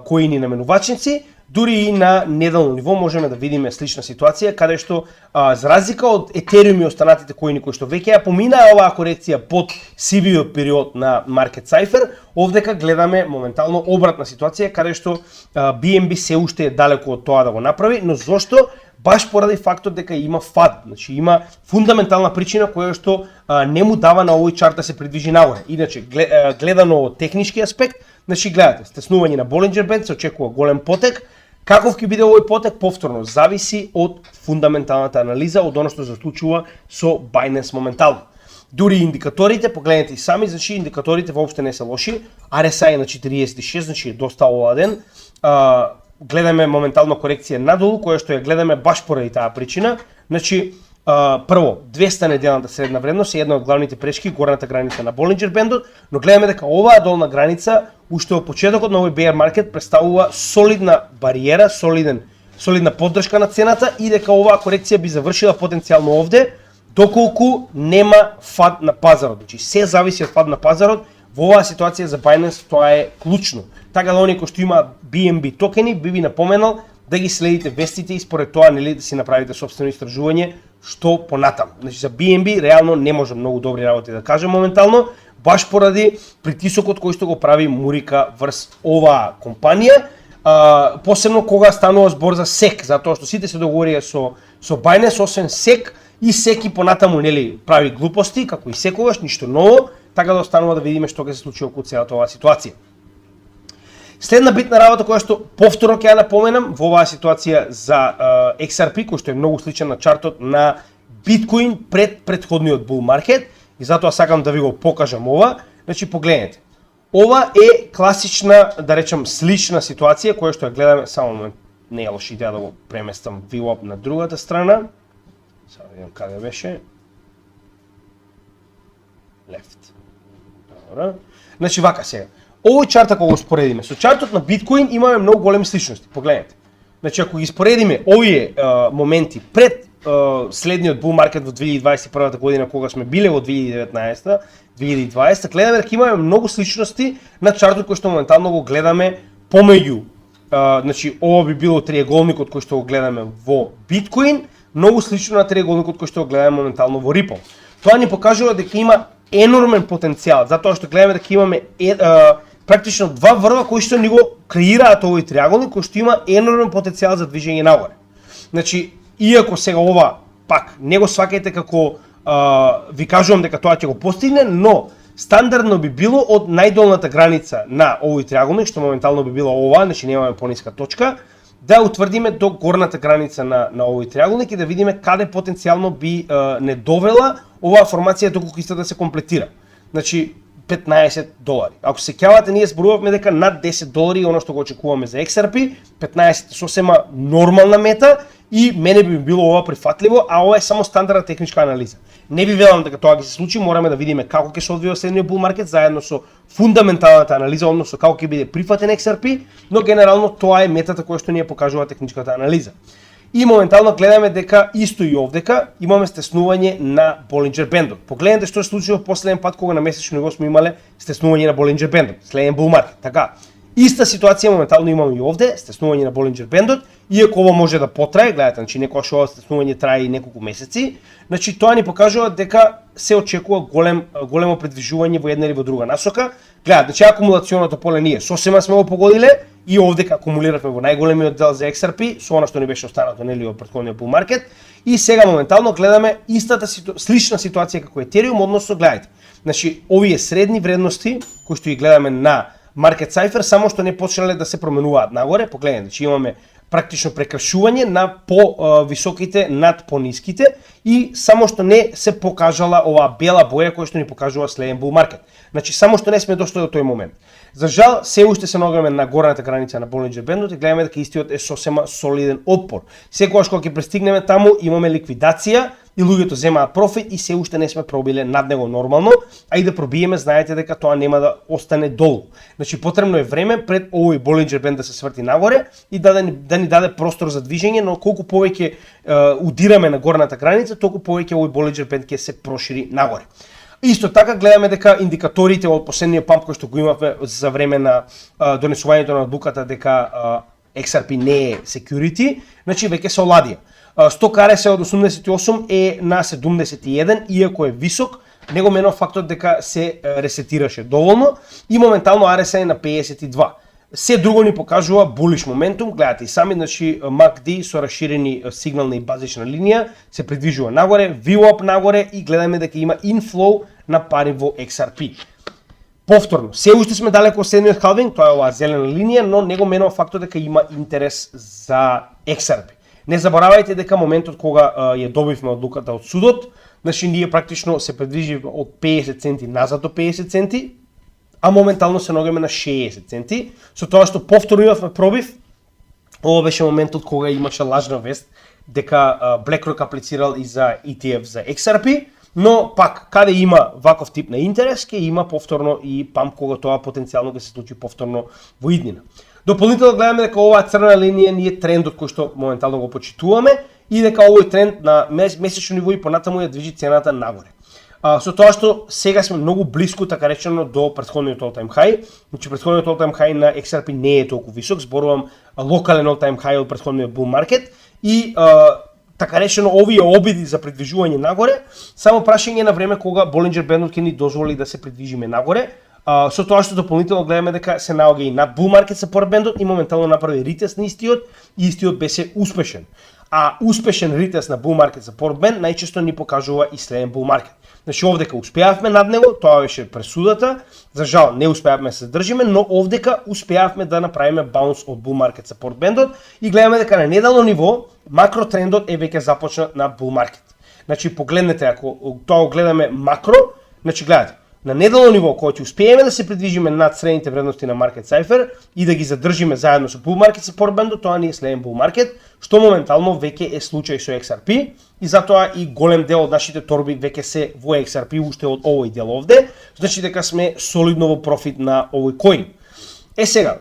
коини на менувачници. Дури и на неделно ниво можеме да видиме слична ситуација, каде што за разлика од Ethereum и останатите коини кои што веќе ја поминаа оваа корекција под сивиот период на Market Cypher, овдека гледаме моментално обратна ситуација, каде што BNB се уште е далеку од тоа да го направи, но зошто? Баш поради фактот дека има фад, значи има фундаментална причина која што не му дава на овој чарт да се придвижи нагоре. Иначе гледано од технички аспект, значи гледате, стеснување на Bollinger Band, се очекува голем потек. Каков ќе биде овој потек, повторно зависи од фундаменталната анализа, од оно што се случува со Binance моментално. Дури индикаторите, погледнете и сами, значи индикаторите воопште не се лоши. RSI на 46, значи е доста оладен. Гледаме моментално корекција надолу, која што ја гледаме баш поради таа причина. Значи, прво, 200 неделната средна вредност е една од главните пречки, горната граница на Bollinger Band-от, но гледаме дека оваа долна граница, уште во почетокот на овој bear market, представува солидна бариера, солидна поддршка на цената и дека оваа корекција би завршила потенцијално овде, доколку нема фад на пазарот. Значи, се зависи од фад на пазарот. Во оваа ситуација за Binance тоа е клучно. Така да оние кои што има BNB токени, би ви напоменал да ги следите вестите и според тоа нели да си направите сопствено истражување што понатаму. Значи за BNB реално не може многу добри работи да кажем моментално, баш поради притисокот кој што го прави Мурика врз оваа компанија, посебно кога станува збор за SEC, затоа што сите се договорија со Binance, освен SEC и SEC и понатаму нели прави глупости, како и секогаш, ништо ново, така да останува да видиме што ќе се случи околу целата оваа ситуација. Следна битна работа која што повторно ќе ја напоменам во оваа ситуација за XRP, кој што е многу сличен на чартот на Биткоин пред претходниот bull market, и затоа сакам да ви го покажам ова. Значи погледнете. Ова е класична, да речем, слична ситуација која што ја гледаме, само момент, не е лоша идеја да го преместам VWAP на другата страна. Сега видам каде беше. Left. Добро. Значи вака сега. Овој чарт ако го споредиме со чартот на Биткоин имаме многу големи сличности. Погледнете. Значи ако ги споредиме овие моменти пред следниот bull market во 2021 година кога сме биле во 2019-2020, гледаме дека имаме многу сличности на чартот кој што моментално го гледаме помеѓу. Значи ова би било триаголникот кој што го гледаме во Биткоин, многу слично на триаголникот кој што го гледаме моментално во Ripple. Тоа ни покажува дека има енормен потенцијал, затоа што гледаме дека имаме практично два врва кои што ни го креираат овој триаголник, кој што има енормен потенцијал за движење нагоре. Значи, иако сега ова пак не го сваќајте како ви кажувам дека тоа ќе го постигне, но стандардно би било од најдолната граница на овој триаголник, што моментално би било ова, значи немаме пониска точка, да утврдиме до горната граница на овој триаголник и да видиме каде потенцијално би не довела оваа формација доколку иста да се комплетира. Значи $15. Ако се сеќавате, ние зборувавме дека над $10 оно што го очекуваме за XRP, 15 сосема нормална мета и мене би било ова прифатливо, а ова е само стандардна техничка анализа. Не ви велам дека тоа ќе се случи, мораме да видиме како ќе се одвива следниот bull market заедно со фундаменталната анализа, односно како ќе биде прифатен XRP, но генерално тоа е метата која што ни ја покажува техничката анализа. И моментално гледаме дека исто и овдека имаме стеснување на Bollinger Band-от. Погледнете што се случило последен пат кога на месечно ниво сме имале стеснување на Bollinger Band-от, следен bull market. Така, иста ситуација моментално имаме и овде, стеснување на Bollinger Band-от, иако ова може да потрае, гледате, значи некогаш ова стеснување трае и неколку месеци, значи тоа ни покажува дека се очекува големо придвижување во една или во друга насока. Гледате, значи акумулационото поле ние сосема сме го погодиле и овдека акумулиравме во најголемиот дел за XRP, со она што ни беше останато нели од претходниот bull market, и сега моментално гледаме истата слична ситуација како Ethereum, односно гледајте. Значи овие средни вредности кои што ги гледаме на Market Cipher само што не почнале да се променуваат нагоре, погледнете, значи имаме практично прекршување на по-високите над по-ниските и само што не се покажала оваа бела боја која што ни покажува следен bull market. Значи само што не сме дошли до тој момент. За жал, се уште се наоѓаме на горната граница на Bollinger Band-от и гледаме дека истиот е сосема солиден отпор. Секогаш кога ќе пристигнеме таму, имаме ликвидација и луѓето земаат профит и се уште не сме пробиле над него нормално, а и да пробиеме, знаете дека тоа нема да остане долу. Значи потребно е време пред овој Bollinger Band да се сврти нагоре и да ни даде простор за движење, но колку повеќе удираме на горната граница, толку повеќе овој Bollinger Band ќе се прошири нагоре. Исто така гледаме дека индикаторите од последниот памп кој што го имавме за време на донесувањето на одлуката дека XRP не е security, значи веќе се оладија. Сток RSI од 88 е на 71, иако е висок, него менува фактот дека се ресетираше доволно и моментално RSI е на 52. Се друго ни покажува bullish моментум, гледате и сами, значи MACD со расширени сигнална и базична линија се придвижува нагоре, VWAP нагоре и гледаме дека има inflow на пари во XRP. Повторно, се уште сме далеко од следниот халвинг, тоа е оваа зелена линија, но него менува фактот дека има интерес за XRP. Не заборавајте дека моментот кога ја добивме одлуката од судот, значи ние практично се придвиживме од 50 центи назад до 50 центи, а моментално се наоѓаме на 60 центи, со тоа што повторно имавме пробив. Ова беше моментот кога имаше лажна вест дека BlackRock аплицирал и за ETF за XRP, но пак каде има ваков тип на интерес, ќе има повторно и памп кога тоа потенцијално ќе се случи повторно во иднина. Дополнително гледаме дека оваа црна линија ни е трендот кој што моментално го почитуваме и дека овој тренд на месечно ниво и понатаму ја движи цената нагоре. Со тоа што сега сме многу блиску, така речено, до претходниот all-time high. Значи претходниот all-time high на XRP не е толку висок, зборувам локален all-time high од претходниот bull market и така речено овие обиди за придвижување нагоре, само прашање на време кога Bollinger Band ќе ни дозволи да се придвижиме нагоре. Со тоа што дополнително гледаме дека се наоѓа и над bull market support band-от и моментално направи ретест на истиот и истиот беше успешен. А успешен ретест на bull market support band најчесто ни покажува и следен bull market. Значи овдека успеавме над него, тоа беше пресудата, за жал не успеавме да се држиме, но овдека успеавме да направиме баунс од bull market support band-от и гледаме дека на неделно ниво макротрендот е веќе започнат на bull market. Значи погледнете, ако тоа го гледаме макро, значи гледате, на неделно ниво кога ќе успееме да се придвижиме над средните вредности на Market Cipher и да ги задржиме заедно со bull market support band-от, тоа ни е следен bull market, што моментално веќе е случај со XRP и затоа и голем дел од нашите торби веќе се во XRP уште од овој дел овде, значи дека сме солидно во профит на овој коин. Сега,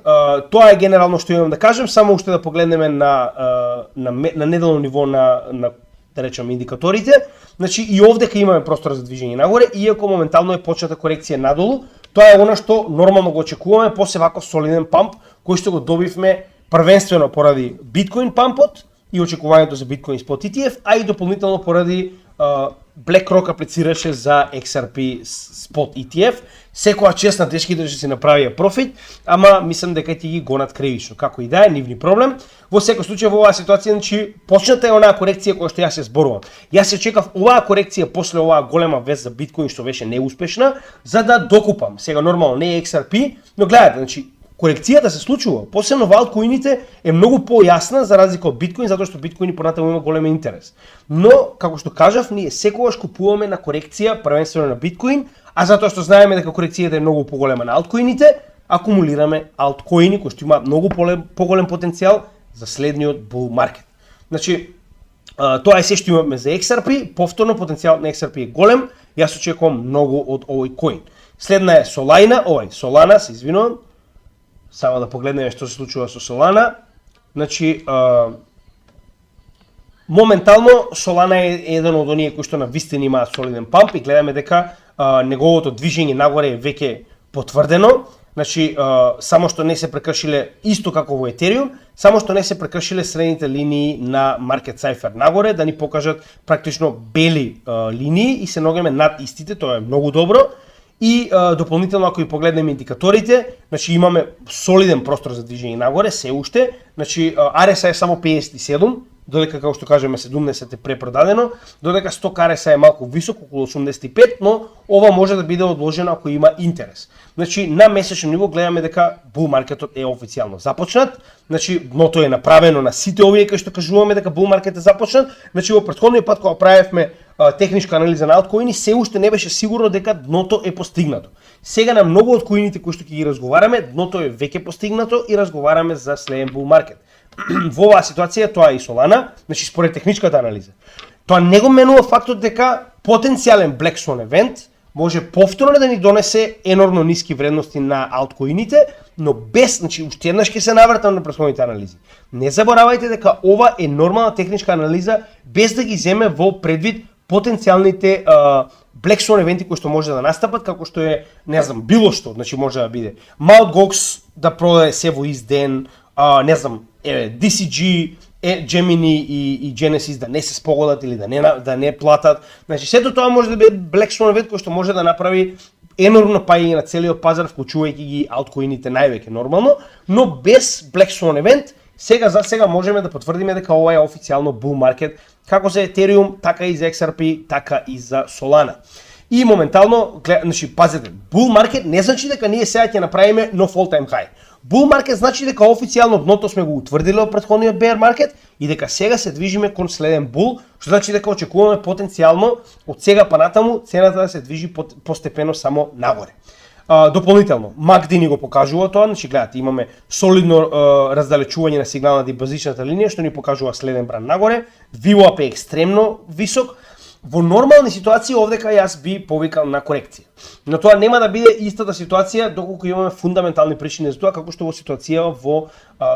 тоа е генерално што имам да кажем, само уште да погледнеме на неделно ниво на да речеме индикаторите. Значи и овдека имаме простор за движење нагоре, иако моментално е почната корекција надолу. Тоа е она што нормално го очекуваме после ваков солиден памп кој што го добивме првенствено поради биткоин пампот и очекувањето за биткоин спот ETF, а и дополнително поради BlackRock аплицираше за XRP спот ETF. Секоја чест на тешките што си направија профит, ама мислам дека ти ги гонат кривично. Како и да е, нивни проблем. Во секој случај во оваа ситуација, значи почната е онаа корекција која што јас се зборувам. Јас се чекав оваа корекција после оваа голема вест за биткоин што беше неуспешна, за да докупам. Сега нормално не е XRP, но гледате, значи корекцијата се случува. Посебно во алткоините е многу појасна за разлика од биткоин, затоа што биткоин понатаму има голем интерес. Но како што кажав, ние секогаш купуваме на корекција, првенствено на биткоин, а затоа што знаеме дека корекцијата е многу поголема на алткоините, акумулираме алткоини кои што имаат многу поголем потенцијал за следниот bull market. Значи, тоа е се што имаме за XRP, повторно потенцијалот на XRP е голем, јас очекувам многу од овој коин. Следна е Solana, се извинувам, само да погледнеме што се случува со Solana. Значи, моментално Solana е еден од оние кои што на вистина имаат солиден памп и гледаме дека неговото движење нагоре е веќе потврдено. Значи, само што не се прекршиле исто како во Ethereum, само што не се прекршиле средните линии на Market Cipher нагоре, да ни покажат практично бели линии и се ногаме над истите, тоа е многу добро. И дополнително ако и погледнеме индикаторите, значи имаме солиден простор за движење нагоре, се уште, значи RSI е само 57, додека како што кажеме 70 е препродадено, додека сток RSI е малку висок, околу 85, но ова може да биде одложено ако има интерес. Значи на месечно ниво гледаме дека bull маркетот е официјално започнат, значи дното е направено на сите овие кои што кажуваме дека bull маркет е започнат, значи во претходниот пат кога правевме техничка анализа на алткоини, се уште не беше сигурно дека дното е постигнато. Сега на многу од коините кои што ќе ги разговараме, дното е веќе постигнато и разговараме за следен bull маркет. Во оваа ситуација тоа е и Solana, значи според техничката анализа. Тоа не го менува фактот дека потенцијален Black Swan евент може повторно да ни донесе енормно ниски вредности на алткоините, но без, значи уште еднаш ќе се навратам на претходните анализи. Не заборавајте дека ова е нормална техничка анализа без да ги земе во предвид потенцијалните Black Swan евенти кои што може да настапат, како што е, не знам, било што, значи може да биде Mt. Gox да продаде се во ист ден, не знам, DCG, Gemini и Genesis да не се спогодат или да не платат. Значи сето тоа може да биде Black Swan евент кој што може да направи енормно паѓање на целиот пазар, вклучувајќи ги алткоините највеќе нормално, но без Black Swan евент за сега можеме да потврдиме дека ова е официјално bull маркет како за Ethereum, така и за XRP, така и за Solana. И моментално, значи пазете, bull маркет не значи дека ние сега ќе направиме нов all time high. Bull маркет значи дека официјално дното сме го утврдиле од претходниот bear маркет и дека сега се движиме кон следен bull, што значи дека очекуваме потенцијално од сега па натаму цената да се движи постепено само нагоре. Дополнително, MACD ни го покажува тоа, значи гледате, имаме солидно раздалечување на сигналната и базичната линија што ни покажува следен бран нагоре, VWAP е екстремно висок. Во нормални ситуации овдека јас би повикал на корекција. Но тоа нема да биде истата ситуација доколку имаме фундаментални причини за тоа, како што во ситуација во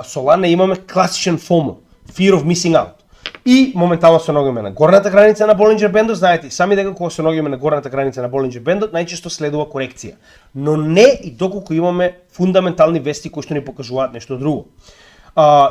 Solana имаме класичен FOMO, Fear of Missing Out. И моментално се ногиме на горната граница на Bollinger Band, знаете сами дека кога се ногиме на горната граница на Bollinger Band, најчесто следува корекција. Но не и доколку имаме фундаментални вести кои што ни покажуваат нешто друго.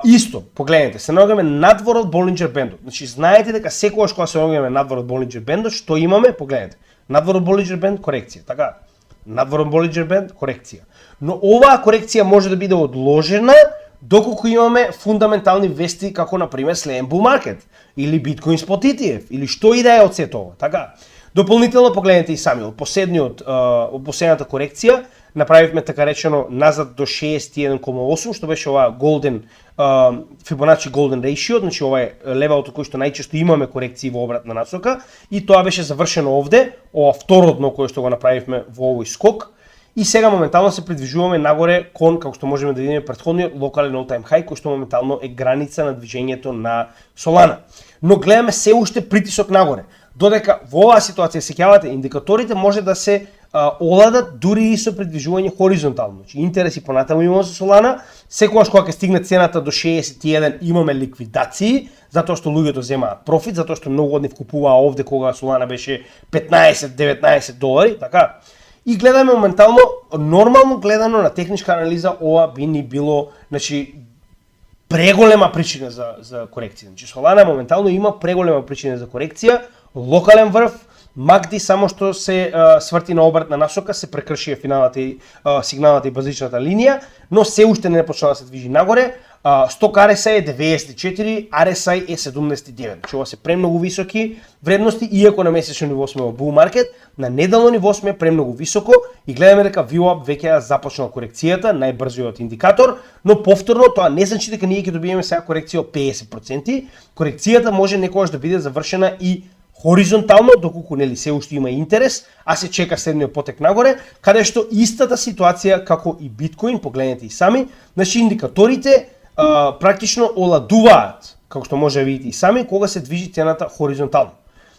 Исто, погледнете, се ногиме надвор од Bollinger Band. Значи знаете дека секогаш кога се ногиме надвор од Bollinger Band, што имаме, погледнете. Надвор од Bollinger Band корекција, така? Надвор од Bollinger Band корекција. Но оваа корекција може да биде одложена доколку имаме фундаментални вести како на пример следен bull market или Bitcoin Spot ETF или што и да е од сето ова, така? Дополнително погледнете и сами од последната корекција направивме така речено назад до 61,8 што беше оваа golden Fibonacci golden ratio, значи ова е левелот од кој што најчесто имаме корекции во обратна насока и тоа беше завршено овде, ова второ дно кое што го направивме во овој скок. И сега моментално се придвижуваме нагоре кон, како што можеме да видиме претходниот локален all time high, кој што моментално е граница на движењето на Solana. Но гледаме се уште притисок нагоре. Додека во оваа ситуација сеќавате индикаторите може да се оладат дури и со придвижување хоризонтално. Значи интереси понатаму имаме со Solana, секогаш кога ќе стигне цената до 61 имаме ликвидации, затоа што луѓето земаат профит, затоа што многу од нив купуваа овде кога Solana беше 15-19 долари, така. И гледаме моментално, нормално гледано на техничка анализа, ова би ни било, значи, преголема причина за корекција. Значи, Solana моментално има преголема причина за корекција, локален врв, MACD само што се сврти на обратна насока, се прекршија сигналната и базичната линија, но се уште не почна да се движи нагоре, Сток RSI е 94, RSI е 79. Значи ова се премногу високи вредности, иако на месечно ниво сме во bull market, на неделно ниво сме премногу високо и гледаме дека VWAP веќе започнала корекцијата, најбрзиот индикатор, но повторно тоа не значи дека ние ќе добиеме сега корекција од 50%. Корекцијата може некогаш да биде завршена и хоризонтално, доколку нели се уште има интерес, а се чека следниот потек нагоре, каде што истата ситуација како и биткоин, погледнете и сами, значи индикаторите практично оладуваат, како што може да видите и сами, кога се движи цената хоризонтално.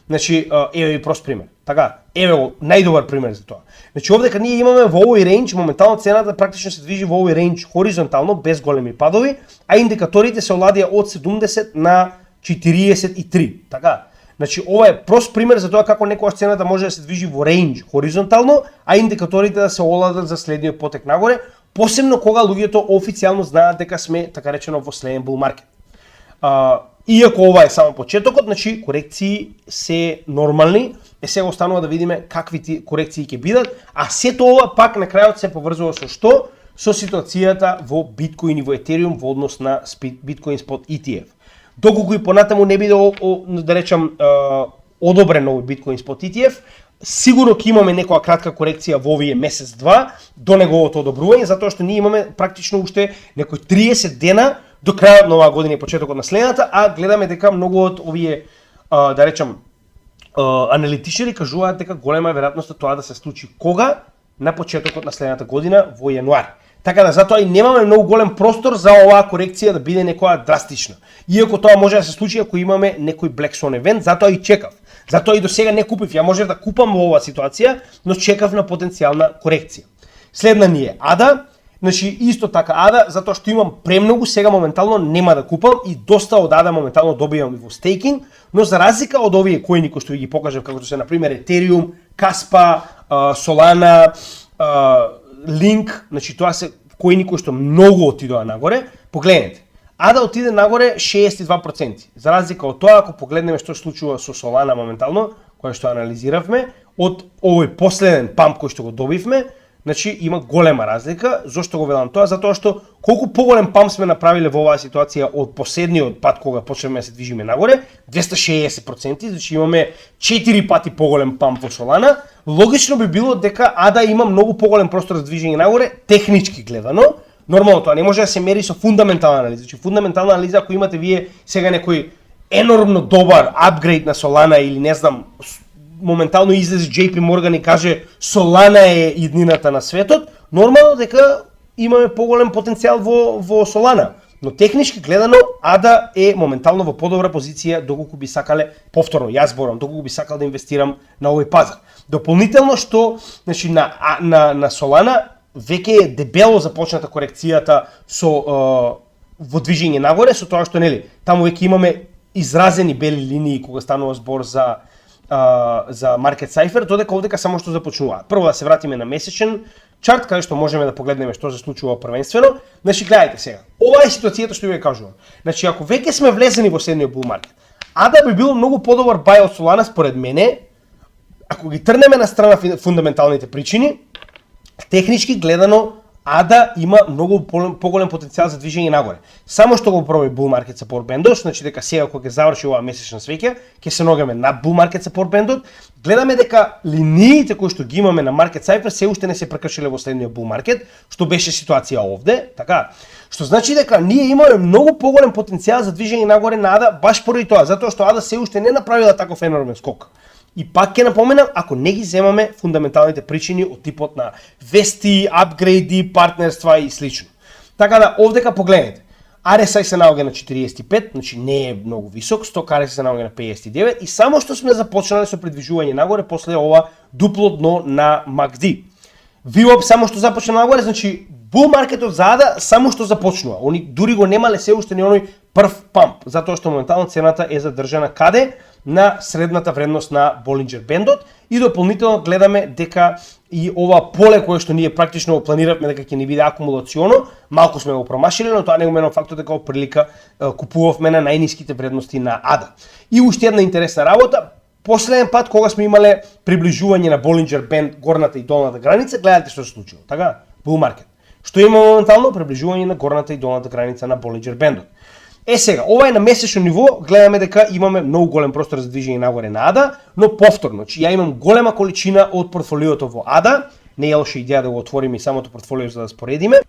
Значи, еве ви прост пример. Така, еве го најдобар пример за тоа. Значи, овде кога ние имаме во овој рейндж, моментално цената практично се движи во овој рейндж хоризонтално, без големи падови, а индикаторите се оладија од 70 на 43. Така, значи, ова е прост пример за тоа како некогаш цената може да се движи во рейндж хоризонтално, а индикаторите да се оладат за следниот потек нагоре, посебно кога луѓето официјално знаат дека сме, така речено, во следен bull market. Иако ова е само почетокот, значи корекции се нормални, сега останува да видиме какви корекции ќе бидат, а сето ова пак на крајот се поврзува со што? Со ситуацијата во биткоин и во етериум во однос на биткоин спот ETF. Доколку и понатаму не биде, да речам, одобрен овој биткоин спот ETF, сигурно ќе имаме некоја кратка корекција во овие месец-два до неговото одобрување, затоа што ние имаме практично уште некои 30 дена до крајот на оваа година и почетокот на следната, а гледаме дека многу од овие, да речам, аналитичари кажуваат дека голема е веројатноста тоа да се случи кога? На почетокот на следната година во јануари. Така да затоа и немаме многу голем простор за оваа корекција да биде некоја драстична. Иако тоа може да се случи ако имаме некој Black Swan евент, затоа и чекав. Затоа и до сега не купив, ја можев да купам во оваа ситуација, но чекав на потенцијална корекција. Следна ни е ADA, значи исто така ADA, затоа што имам премногу, сега моментално нема да купам и доста од ADA моментално добивам и во стейкинг, но за разлика од овие коини кои што ги покажав, како што се например Ethereum, Kaspa, Solana, Link, значи тоа се коини кои што многу отидоа нагоре. Погледнете, ADA отиде нагоре 62%. За разлика од тоа, ако погледнеме што се случува со Solana моментално, кој што анализиравме, од овој последен памп кој што го добивме, значи има голема разлика. Зошто го велам тоа? Затоа што колку поголем памп сме направиле во оваа ситуација од последниот пат кога почнеме да се движиме нагоре, 260%, значи имаме 4 пати поголем памп во Solana. Логично би било дека ADA има многу поголем простор за движење нагоре, технички гледано. Нормално тоа не може да се мери со фундаментална анализа. Значи фундаментална анализа ако имате вие сега некој енормно добар апгрейд на Solana или не знам, моментално излезе JP Morgan и каже Solana е иднината на светот, нормално дека имаме поголем потенцијал во Solana. Но технички гледано, ADA е моментално во подобра позиција доколку би сакале, повторно, јас зборам, доколку би сакал да инвестирам на овој пазар. Дополнително што, значи на Solana веќе е дебело започната корекцијата со во движење нагоре, со тоа што нели, таму веќе имаме изразени бели линии кога станува збор за Market Cipher, додека овдека само што започнува. Прво да се вратиме на месечен чарт, каде што можеме да погледнеме што се случува првенствено. Значи, гледајте сега. Ова е ситуацијата што ви кажувам. Значи, ако веќе сме влезени во следниот bull market, ADA би било многу подобар бај од Solana според мене, ако ги трнеме на страна фундаменталните причини, технички гледано ADA има многу поголем потенцијал за движење нагоре. Само што го проби bull market support band-от, значи дека сега кога ќе заврши оваа месечна свеќа, ќе се ногаме на bull market support band-от, гледаме дека линиите кои што ги имаме на Market Cipher се уште не се прекршиле во следниот bull market, што беше ситуација овде, така. Што значи дека ние имаме многу поголем потенцијал за движење нагоре на ADA баш поради тоа, затоа што ADA се уште не направила таков енормен скок. И пак ќе напоменам, ако не ги земаме фундаменталните причини од типот на вести, апгрейди, партнерства и слично. Така да, овдека погледнете. RSI се наоѓа на 45, значи не е многу висок, сток RSI се наоѓа на 59 и само што сме започнале со придвижување нагоре после ова дупло дно на MACD. VWAP само што започна нагоре, значи bull маркетот за ADA само што започнува. Они дури го немале се уште ни оној прв памп, затоа што моментално цената е задржана каде? На средната вредност на Bollinger Band-от и дополнително гледаме дека и ова поле кое што ние практично планиравме дека ќе ни биде акумулационо, малку сме го промашиле, но тоа не го менам фактот дека во прилика купувавме на најниските вредности на ADA. И уште една интересна работа, последен пат кога сме имале приближување на Bollinger Band, горната и долната граница, гледате што се случило, така? Bull market. Што има моментално приближување на горната и долната граница на Болинџер бендот. Сега, ова е на месечно ниво, гледаме дека имаме многу голем простор за движење нагоре на ADA, но повторно, ја имам голема количина од портфолиото во ADA, не е лоша идеја да го отвориме и самото портфолио за да споредиме.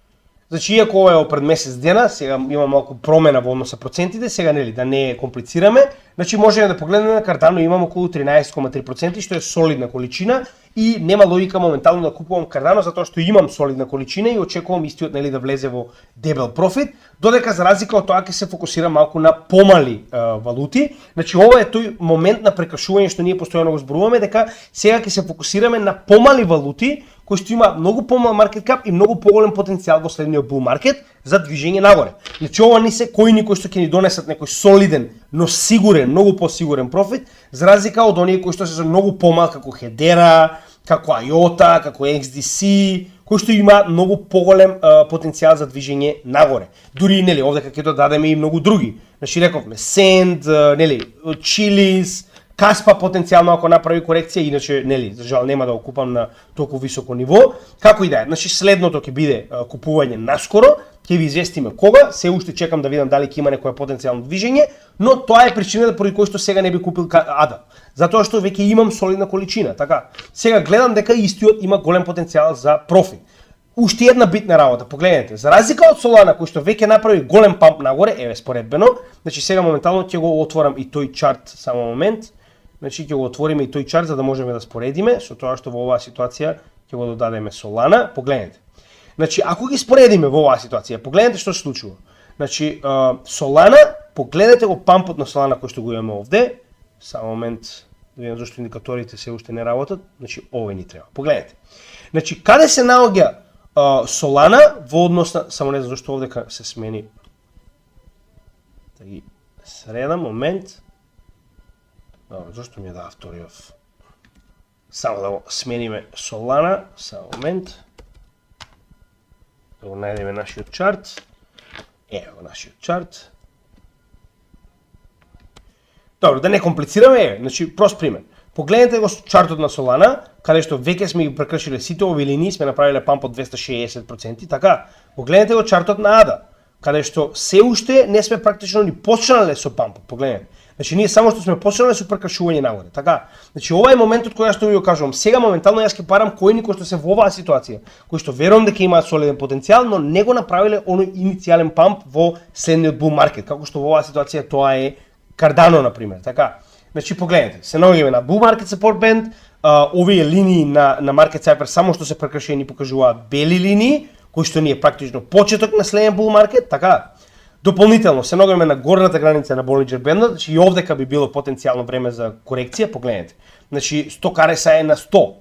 Значи, иако ова е пред месец дена, сега има малку промена во однос со процентите, сега нели да не комплицираме, значи можеме да погледнеме на Cardano имам околу 13,3%, што е солидна количина и нема логика моментално да купувам Cardano затоа што имам солидна количина и очекувам истиот нели да влезе во дебел профит, додека за разлика од тоа ќе се фокусира малку на помали валути. Значи ова е тој момент на прекашување што ние постојано го зборуваме дека сега ќе се фокусираме на помали валути кои што има многу помал маркет кап и многу поголем потенцијал во следниот бул маркет за движење нагоре. Значи ова не се коини кои што ќе ни донесат некој солиден, но сигурен, многу посигурен профит, за разлика од оние кои што се многу помал како Hedera, како IOTA, како XDC, кои што има многу поголем потенцијал за движење нагоре. Дури нели овде ќе додадеме и многу други. Значи рековме Send, нели Chiliz, Каспа потенцијално ако направи корекција, иначе нели за жал нема да го купам на толку високо ниво. Како и да е, значи следното ќе биде купување наскоро, ќе ви известиме кога, се уште чекам да видам дали ќе има некое потенцијално движење, но тоа е причината поради кој што сега не би купил ADA. Затоа што веќе имам солидна количина, така. Сега гледам дека истиот има голем потенцијал за профит. Уште една битна работа, погледнете, за разлика од Solana кој што веќе направи голем памп нагоре, еве споредбено, значи сега моментално ќе го отворам и тој чарт само момент. Значи ќе го отвориме и тој чарт за да можеме да споредиме со тоа што во оваа ситуација ќе го додадеме Solana. Погледнете. Значи ако ги споредиме во оваа ситуација, погледнете што се случува. Значи Solana, погледнете го пампот на Solana кој што го имаме овде. Само момент да видам зашто индикаторите се уште не работат. Значи овој ни треба. Погледнете. Значи каде се наоѓа Solana во однос на, само не знам зашто овде се смени. Да ги средам момент. Добро, зашто ми ја дава вториот? Само да го смениме Solana, само момент. Да го најдеме нашиот чарт. Ево нашиот чарт. Добро, да не комплицираме, значи прост пример. Погледнете го чартот на Solana, каде што веќе сме ги прекршиле сите овие линии, сме направиле памп од 260%, така. Погледнете го чартот на ADA, каде што се уште не сме практично ни почнале со пампот, погледнете. Значи ние само што сме почнале со прекршување нагоре, така. Значи ова е моментот кој што ви го кажувам. Сега моментално јас ќе парам кои кои што се во оваа ситуација, кои што верувам дека имаат солиден потенцијал, но не го направиле оној иницијален памп во следниот бул маркет, како што во оваа ситуација тоа е Cardano на пример, така. Значи погледнете, се наоѓаме на bull market support band, овие линии на market cipher само што се прекршени покажуваат бели линии, кои што ни е практично почеток на следен bull market, така. Дополнително се наоѓаме на горната граница на Bollinger Band, значи и овдека би било потенцијално време за корекција, погледнете. Значи сток RSI е на 100,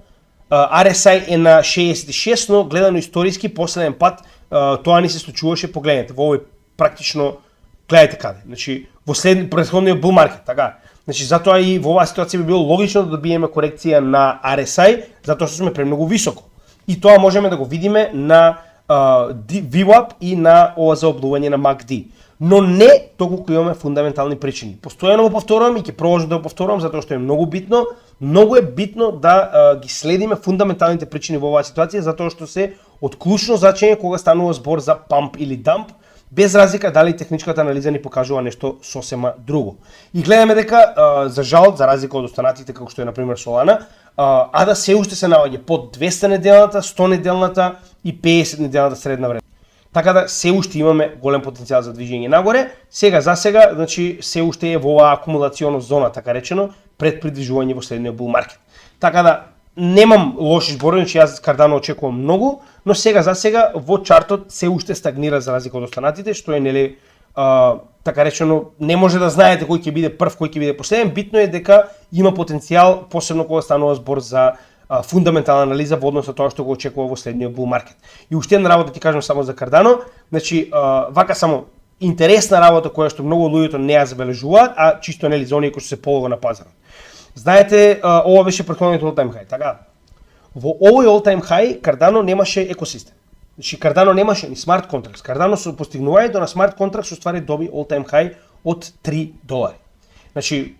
RSI е на 66, но гледано историски последен пат тоа ни се случуваше, погледнете, во овој практично гледате каде. Значи во претходниот bull market, така. Значи затоа и во оваа ситуација би било логично да добиеме корекција на RSI, затоа што сме премногу високо. И тоа можеме да го видиме на VWAP и на ова заоблување на MACD. Но не толку кога имаме фундаментални причини. Постојано го повторувам и ќе продолжам да го повторувам затоа што е многу битно. Многу е битно да ги следиме фундаменталните причини во оваа ситуација затоа што се од клучно значење кога станува збор за памп или дамп, без разлика дали техничката анализа ни покажува нешто сосема друго. И гледаме дека за жал, за разлика од останатите како што е на пример Solana, ADA се уште се наоѓа под 200 неделната, 100 неделната и 50 неделната средна вредност. Така да се уште имаме голем потенцијал за движење нагоре. Сега за сега, значи се уште е во оваа акумулациона зона, така речено, пред придвижување во следниот бул маркет. Така да немам лоши зборови, значи јас Cardano очекувам многу, но сега за сега во чартот се уште стагнира за разлика од останатите, што е нели така речено не може да знаете кој ќе биде прв, кој ќе биде последен. Битно е дека има потенцијал, посебно кога станува збор за фундаментална анализа во однос на тоа што го очекува во следниот бул маркет. И уште една работа ти кажам само за Cardano, значи вака само интересна работа која што многу луѓето не ја забележуваат, а чисто нели за оние кои што се полого на пазарот. Знаете, ова беше претходниот all-time high, така? Во овој all-time high Cardano немаше екосистем. Значи Cardano немаше ни смарт контракт. Cardano со постигнувањето на смарт контракт со ствари доби all-time high од $3. Значи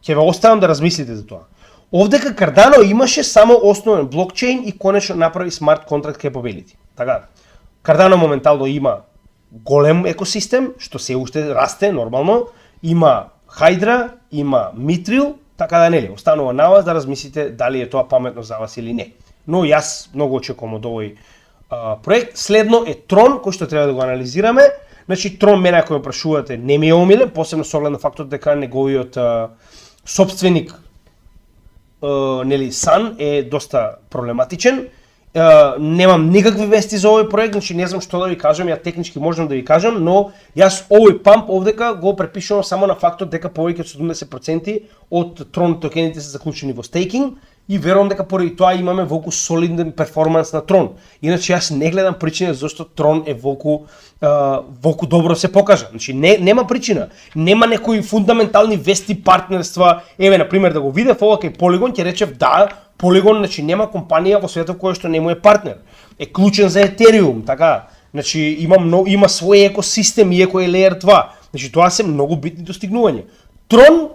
ќе ве оставам да размислите за тоа. Овдека Cardano имаше само основен блокчейн и конечно направи смарт контракт capability. Така, Cardano моментално има голем екосистем, што се уште расте нормално, има Hydra, има Mithril, така да нели, останува на вас да размислите дали е тоа паметно за вас или не. Но јас многу очекувам од овој проект. Следно е Tron, кој што треба да го анализираме. Значи Tron, мене ако ме прашувате, не ми е омилен, посебно со оглед на фактот дека неговиот сопственик нели Сан е доста проблематичен. Немам никакви вести за овој проект, значи не знам што да ви кажам, ја технички можам да ви кажам, но јас овој памп овдека го препишувам само на фактот дека повеќе од 70% од Tron токените се заклучени во стейкинг и верувам дека поради тоа имаме волку солиден перформанс на Tron. Иначе јас не гледам причина зашто Tron е волку добро се покажа. Значи нема причина. Нема некои фундаментални вести, партнерства. Еве на пример да го видев ова кај Polygon, ќе речев да, Polygon, значи нема компанија во светот која што не му е партнер. Е клучен за Ethereum, така. Значи има свој екосистем иако е Layer 2. Значи тоа се многу битни достигнувања. Tron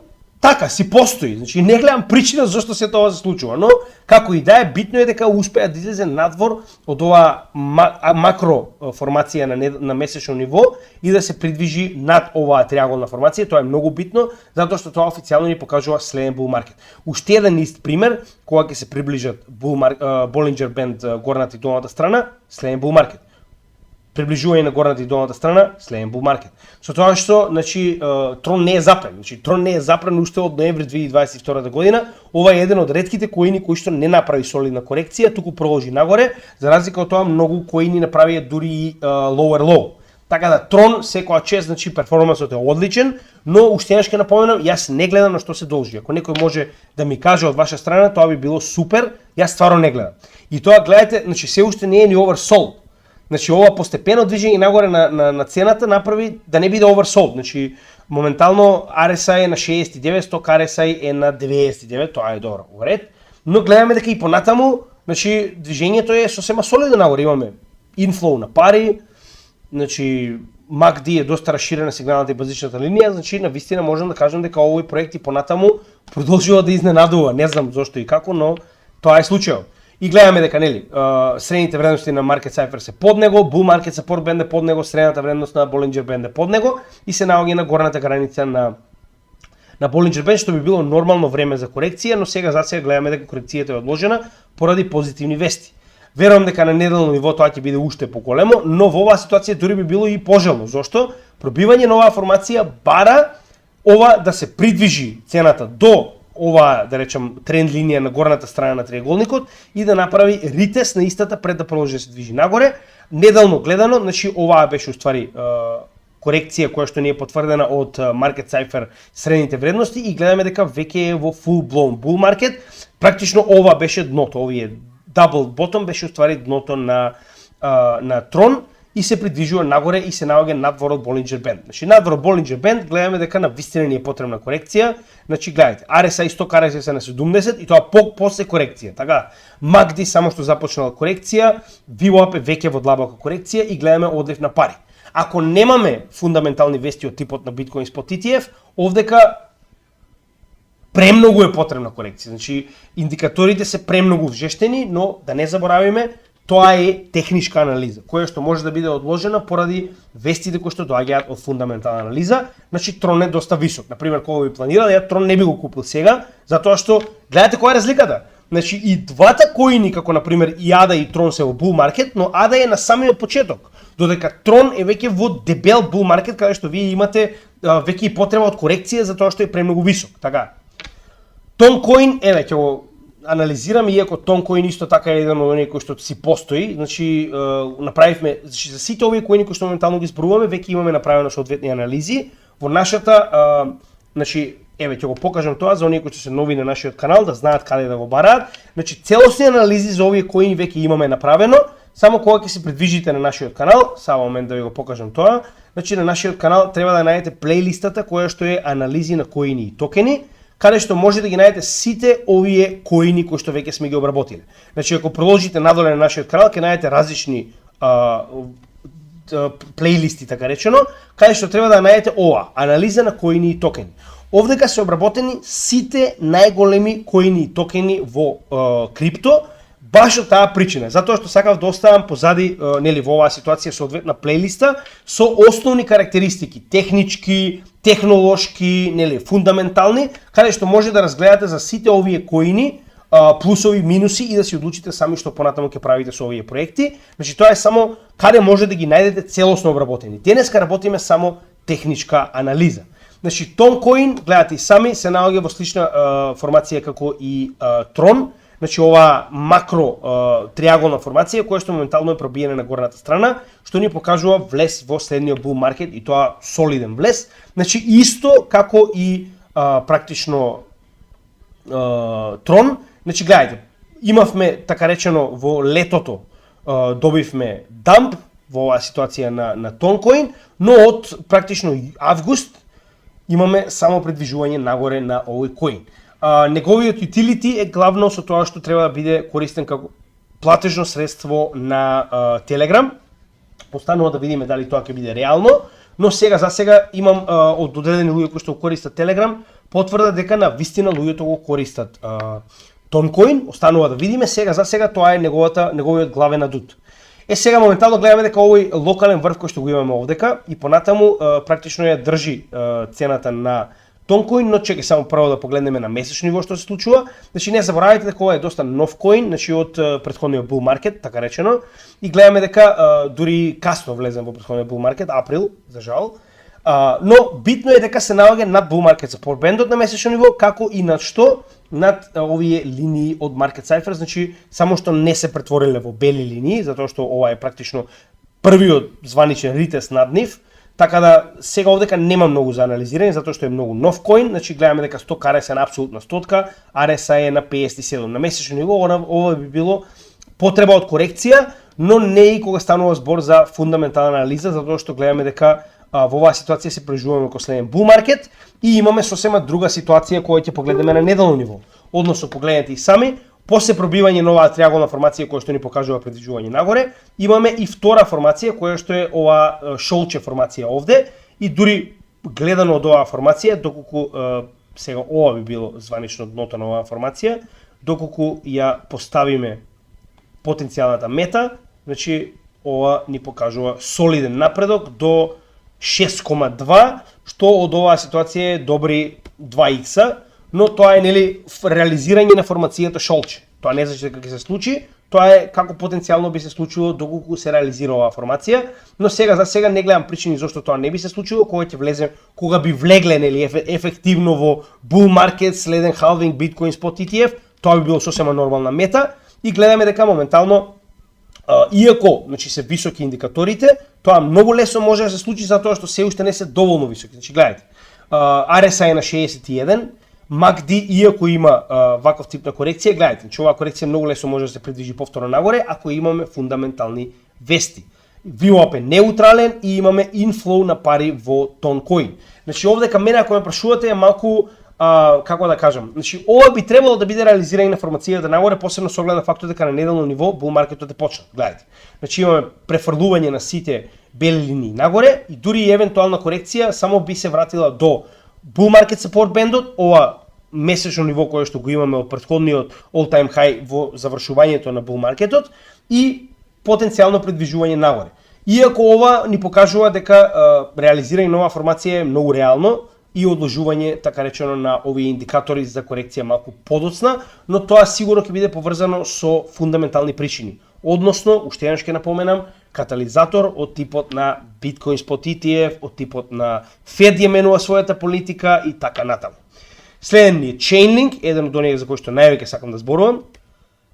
така си постои, значи не гледам причина зашто се тоа се случува, но како и да е, битно е дека успеа да излезе надвор од оваа макро формација на месечно ниво и да се придвижи над оваа триаголна формација. Тоа е многу битно, затоа што тоа официјално ни покажува следен bull market. Уште еден ист пример, кога ќе се приближат Bollinger Band горната и долната страна, следен bull market. Приближување на горната и долната страна, следен bull market. Со тоа што, значи, Tron не е запрен. Значи, Tron не е запрен уште од ноември 2022 година. Ова е еден од ретките коини кои што не направи солидна корекција, туку продолжи нагоре, за разлика од тоа многу коини направија дури и lower low. Така да Tron секоја чест, значи перформансот е одличен, но уште еднаш ќе напоменам, јас не гледам на што се должи. Ако некој може да ми каже од ваша страна, тоа би било супер. Јас стварно не гледам. И тоа гледате, значи се уште не е ни oversold. Значи ова постепено движење нагоре на цената направи да не биде oversold. Значи моментално RSI е на 69, сток RSI е на 99, тоа е добро, во ред. Но гледаме дека и понатаму, значи движењето е сосема солидно нагоре. Имаме inflow на пари, значи MACD е доста расширена сигналната и базичната линија, значи навистина можам да кажам дека овој проект и понатаму продолжува да изненадува. Не знам зошто и како, но тоа е случајот. И гледаме дека нели средните вредности на Market Cipher се под него, Bull Market Support Band е под него, средната вредност на Bollinger Band е под него и се наоѓа на горната граница на Bollinger Band, што би било нормално време за корекција, но сега гледаме дека корекцијата е одложена поради позитивни вести. Верувам дека на неделно ниво тоа ќе биде уште поголемо, но во оваа ситуација дури би било и пожелно. Зошто? Пробивање на оваа формација бара ова да се придвижи цената до ова, да речем, тренд линија на горната страна на триаголникот и да направи ритест на истата пред да продолжи да се движи нагоре. Неделно гледано, значи оваа беше уствари корекција која што не е потврдена од Market Cipher средните вредности и гледаме дека веќе е во full blown bull market. Практично ова беше дното, овие double bottom беше уствари дното на Tron и се придвижува нагоре и се наоѓа надвор од Bollinger Band. Значи надвор од Bollinger Band гледаме дека на вистина ни е потребна корекција. Значи гледате, RSI 100 RSI се на 70 и тоа после корекција. Така, MACD само што започнала корекција, VWAP е веќе во длабока корекција и гледаме одлив на пари. Ако немаме фундаментални вести од типот на Bitcoin Spot ETF, овдека премногу е потребна корекција. Значи индикаторите се премногу вжештени, но да не заборавиме, тоа е техничка анализа, која што може да биде одложена поради вестите кои што доаѓаат од фундаментална анализа. Значи Tron е доста висок. Например, кога би планирал, ја Tron не би го купил сега, затоа што гледате која е разликата. Значи и двата коини, како например и ADA и Tron се во bull market, но ADA е на самиот почеток, додека Tron е веќе во дебел bull market, каде што вие имате веќе и потреба од корекција затоа што е премногу висок. Така. Toncoin, еве ќе го анализираме, иако Toncoin исто така е еден од оние кои што си постои, значи направивме, значи за сите овие коини кои што моментално ги зборуваме, веќе имаме направено соодветни анализи. Во нашата, значи еве ќе го покажам тоа за оние кои што се нови на нашиот канал да знаат каде да го бараат. Значи целосни анализи за овие коини веќе имаме направено, само кога ќе се придвижите на нашиот канал, само момент да ви го покажам тоа. Значи на нашиот канал треба да најдете плейлистата која што е анализи на коини и токени, каде што може да ги најдете сите овие коини кои што веќе сме ги обработиле. Значи ако продолжите надоле на нашиот канал ќе најдете различни плейлисти, така речено, каде што треба да најдете ова, анализа на коини и токени. Овдека се обработени сите најголеми коини и токени во крипто, Баш од таа причина, затоа што сакав да оставам позади нели во оваа ситуација соодветна плейлиста со основни карактеристики, технички, технолошки, нели фундаментални, каде што може да разгледате за сите овие коини, плусови, минуси и да си одлучите сами што понатаму ќе правите со овие проекти. Значи тоа е само каде може да ги најдете целосно обработени. Денеска работиме само техничка анализа. Значи Toncoin, гледате и сами, се наоѓа во слична формација како и Tron. Значи ова макро триаголна формација која што моментално е пробиена на горната страна, што ни покажува влез во следниот bull market и тоа солиден влез. Значи исто како и практично Tron. Значи гледајте, имавме така речено во летото добивме дамп во оваа ситуација на Toncoin, но од практично август имаме само предвижување нагоре на овој коин. Неговиот utility е главно со тоа што треба да биде користен како платежно средство на Telegram. Останува да видиме дали тоа ќе биде реално, но сега за сега имам од одредени луѓе кои што го користат Telegram потврда дека на вистина луѓето го користат Toncoin. Останува да видиме, сега за сега тоа е неговиот главен адут. Сега моментално гледаме дека овој локален врв кој што го имаме овдека и понатаму практично ја држи цената на Toncoin, но чекај само прво да погледнеме на месечно ниво што се случува. Значи не заборавајте дека ова е доста нов коин, значи од претходниот bull market, така речено, и гледаме дека дури касно влезем во претходниот bull market, април, за жал. Но битно е дека се наоѓа над bull market support бендот на месечно ниво, како и над што? Над овие линии од Market Cipher, значи само што не се претвориле во бели линии, затоа што ова е практично првиот званичен ритест над нив. Така да сега овдека нема многу за анализирање затоа што е многу нов коин, значи гледаме дека сток RSI е на апсолутна стотка, RSI е на 57 на месечно ниво, ова би било потреба од корекција, но не и кога станува збор за фундаментална анализа, затоа што гледаме дека во оваа ситуација се преживуваме како следен bull market и имаме сосема друга ситуација која ќе погледнеме на неделно ниво. Односно погледнете и сами, после пробивање на оваа триаголна формација која што ни покажува предвижување нагоре, имаме и втора формација која што е ова шолче формација овде и дури гледано од оваа формација, доколку сега ова би било званично дното на оваа формација, доколку ја поставиме потенцијалната мета, значи ова ни покажува солиден напредок до 6,2, што од оваа ситуација е добри 2x, но тоа е нели реализирање на формацијата шолче. Тоа не значи дека ќе се случи, тоа е како потенцијално би се случило доколку се реализира оваа формација, но сега за сега не гледам причини зашто тоа не би се случило, кога би влегле нели ефективно во bull market, следен halving Bitcoin Spot ETF, тоа би било сосема нормална мета и гледаме дека моментално иако значи се високи индикаторите, тоа многу лесно може да се случи затоа што се уште не се доволно високи. Значи гледате, RSI е на 61, MACD иако има ваков тип на корекција, гледате, значи оваа корекција многу лесно може да се придвижи повторно нагоре ако имаме фундаментални вести. VWAP е неутрален и имаме инфлоу на пари во Toncoin. Значи овдека мене ако ме прашувате е малку како да кажам, значи ова би требало да биде реализирање на формацијата нагоре, посебно со оглед на фактот дека на неделно ниво bull маркетот е почнат. Гледате. Значи имаме префрлување на сите бели линии нагоре и дури и евентуална корекција само би се вратила до bull market support бендот, ова месечно ниво кое што го имаме од претходниот all time high во завршувањето на bull маркетот и потенцијално предвижување нагоре. Иако ова ни покажува дека реализирање на оваа формација е многу реално и одложување, така речено, на овие индикатори за корекција малку подоцна, но тоа сигурно ќе биде поврзано со фундаментални причини. Односно, уште еднаш ќе напоменам, катализатор од типот на Bitcoin Spot ETF, од типот на Fed ја менува својата политика и така натаму. Следен ни е Chainlink, еден од оние за кои што највеќе сакам да зборувам.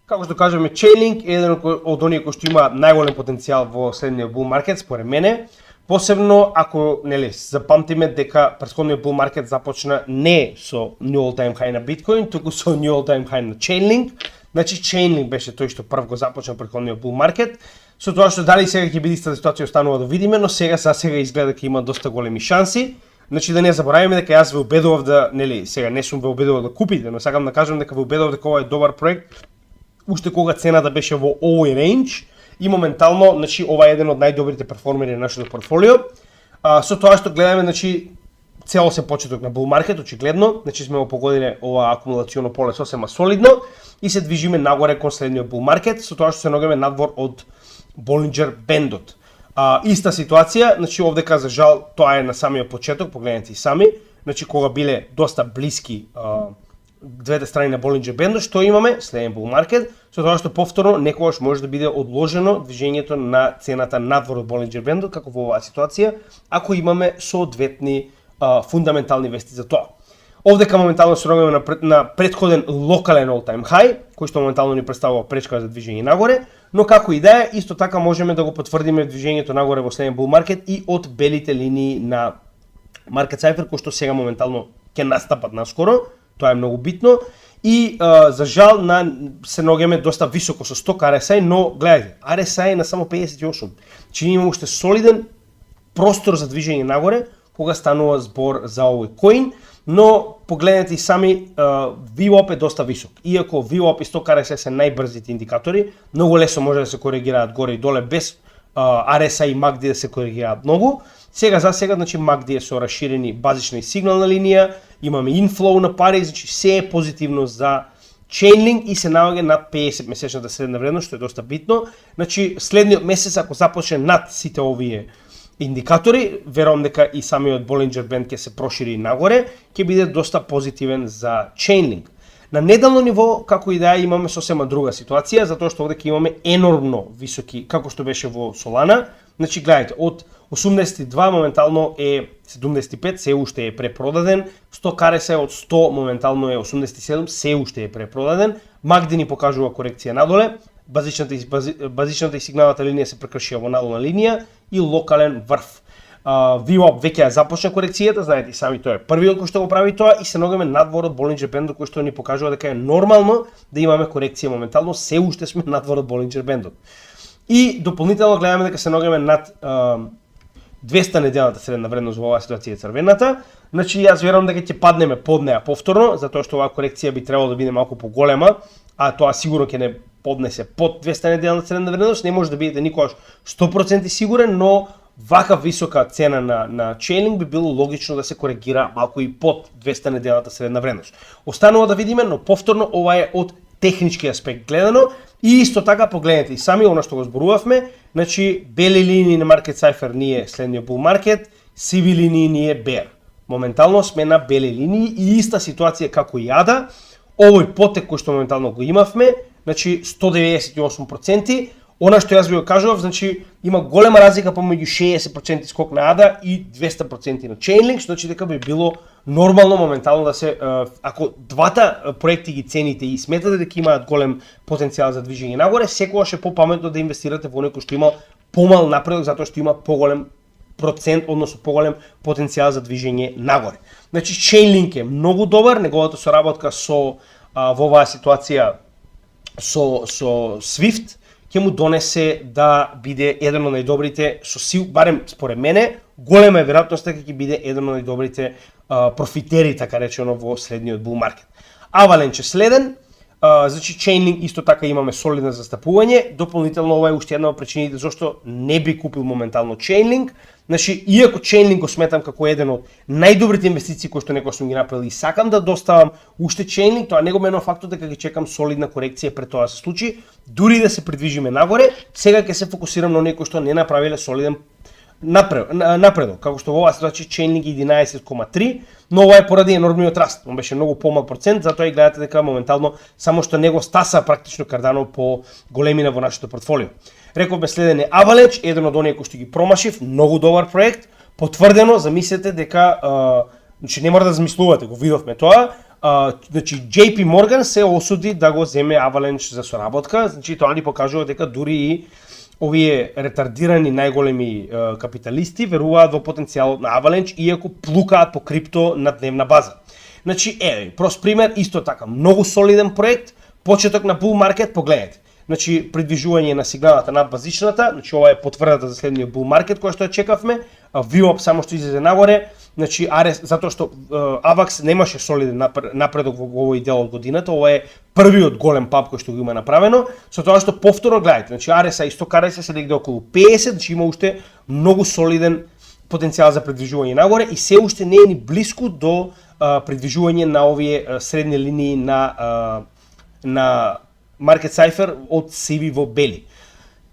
Како што кажеме, Chainlink е еден од оние кои што има најголем потенцијал во следниот bull market, според мене. Посебно ако нели запамтиме дека претходниот bull market започна не со new all time high на Bitcoin, туку со new all time high на Chainlink. Значи Chainlink беше тој што прв го започна претходниот bull market. Со тоа што дали сега ќе биде иста ситуација останува да видиме, но сега изгледа дека има доста големи шанси. Значи да не забораваме дека јас ве убедував да нели сега не сум ве убедував да купите, но сакам да кажам дека ве убедував дека ова е добар проект уште кога цената беше во овој рейндж. И моментално, значи ова е еден од најдобрите перформери на нашето портфолио. Со тоа што гледаме, значи цело се почеток на bull market, очигледно, значи сме го погодиле ова акумулационо поле сосема солидно и се движиме нагоре кон следниот bull market, со тоа што се ногаме надвор од Bollinger Bandот. Иста ситуација, значи овдека за жал тоа е на самиот почеток, погледнете и сами, значи кога биле доста блиски двете страни на Bollinger Bandот, што имаме следен bull market, со тоа што повторно некогаш може да биде одложено движењето на цената надвор од Bollinger Bandот, како во оваа ситуација, ако имаме соодветни фундаментални вести за тоа. Овдека моментално се ногаме на претходен локален all-time high, кој што моментално ни представува пречка за движење нагоре, но како и да е, исто така можеме да го потврдиме движењето нагоре во следен bull market и од белите линии на market cipher, кои што сега моментално ќе настапат наскоро, тоа е многу битно. И за жал се ногаме доста високо со сток RSI, но гледајте, RSI е на само 58. Че има уште солиден простор за движење нагоре кога станува збор за овој коин, но погледнете и сами, VWAP е доста висок. Иако VWAP и сток RSI се најбрзите индикатори, многу лесно може да се коригираат горе и доле без RSI и MACD да се коригираат многу. Сега за сега, значи MACD е со расширени базична и сигнална линија, имаме инфлоу на пари, значи се е позитивно за Chainlink и се наоѓа над 50 месечната средна вредност, што е доста битно. Значи следниот месец ако започне над сите овие индикатори, верувам дека и самиот Bollinger Band ќе се прошири нагоре, ќе биде доста позитивен за Chainlink. На неделно ниво, како и да е, имаме сосема друга ситуација, затоа што овде ќе имаме енормно високи, како што беше во Solana. Значи, гледајте, од 82 моментално е 75, се уште е препродаден, 100 RSI од 100 моментално е 87, се уште е препродаден, MACD ни покажува корекција надоле, базичната и сигналната линија се прекршија во надолна линија и локален врв. VWAP веќе ја започна корекцијата, знаете и сами тоа е првиот кој што го прави тоа и се ногаме надвор од Bollinger Bandот кој што ни покажува дека е нормално да имаме корекција моментално, се уште сме надвор од Bollinger Bandот. И дополнително гледаме дека се ногаме над 200 неделната средна вредност во оваа ситуација е црвената. Значи јас верувам дека ќе паднеме под неа повторно, затоа што оваа корекција би требало да биде малку поголема, а тоа сигурно ќе не поднесе под 200 неделната средна вредност, не може да бидете никогаш 100% сигурен, но вака висока цена на Chainlink би било логично да се коригира малку и под 200 неделната средна вредност. Останува да видиме, но повторно ова е од технички аспект гледано и исто така погледнете и сами она што го зборувавме, значи бели линии на Market Cipher ни е следниот bull market, сиви линии ни е bear. Моментално сме на бели линии и иста ситуација како и ADA, овој потек кој што моментално го имавме, значи 198%, она што јас ви го кажував, значи има голема разлика помеѓу 60% скок на ADA и 200% на Chainlink, значи дека би било нормално моментално да се, ако двата проекти ги цените и сметате дека имаат голем потенцијал за движење нагоре, секогаш е попаметно да инвестирате во некој што има помал напредок, затоа што има поголем процент, односно поголем потенцијал за движење нагоре. Значи Chainlink е многу добар, неговата соработка со во оваа ситуација со Swift ќе му донесе да биде еден од најдобрите, барем според мене, голема е веројатноста дека ќе биде еден од најдобрите профитери, така речено, во следниот bull market. Avalanche следен, значи Chainlink исто така имаме солидно застапување, дополнително ова е уште една од причините зашто не би купил моментално Chainlink. Значи, иако Chainlink го сметам како еден од најдобрите инвестиции кои што некој сум ги направил и сакам да доставам уште Chainlink, тоа не го менува фактот дека ги чекам солидна корекција пред тоа да се случи, дури да се придвижиме нагоре, сега ќе се фокусирам на некои што не направиле солиден напредок, како што во оваа ситуација Chainlink 11,3, но ова е поради енормниот раст, он беше многу помал процент, затоа и гледате дека моментално само што него стаса практично Cardano по големина во нашето портфолио. Рековме следен е Avalanche, еден од оние кои што ги промашив, многу добар проект, потврдено, замислете дека, значи не мора да замислувате, го видовме тоа, значи JP Morgan се осуди да го земе Avalanche за соработка, значи тоа ни покажува дека дури и овие ретардирани најголеми капиталисти веруваат во потенцијалот на Avalanche, иако плукаат по крипто на дневна база. Значи, прост пример, исто така, многу солиден проект, почеток на bull market, погледнете. Значи, придвижување на сигналата над базичната, значи ова е потврдата за следниот bull market која што ја чекавме, VWAP само што излезе нагоре, значи затоа што AVAX немаше солиден напредок во овој дел од годината, ова е првиот голем пап кој што го има направено, со тоа што повторно гледајте, значи RSI и 100 RSI се негде околу 50, значи има уште многу солиден потенцијал за придвижување нагоре и се уште не е ни блиску до придвижување на овие средни линии на Market Cipher од сиви во бели.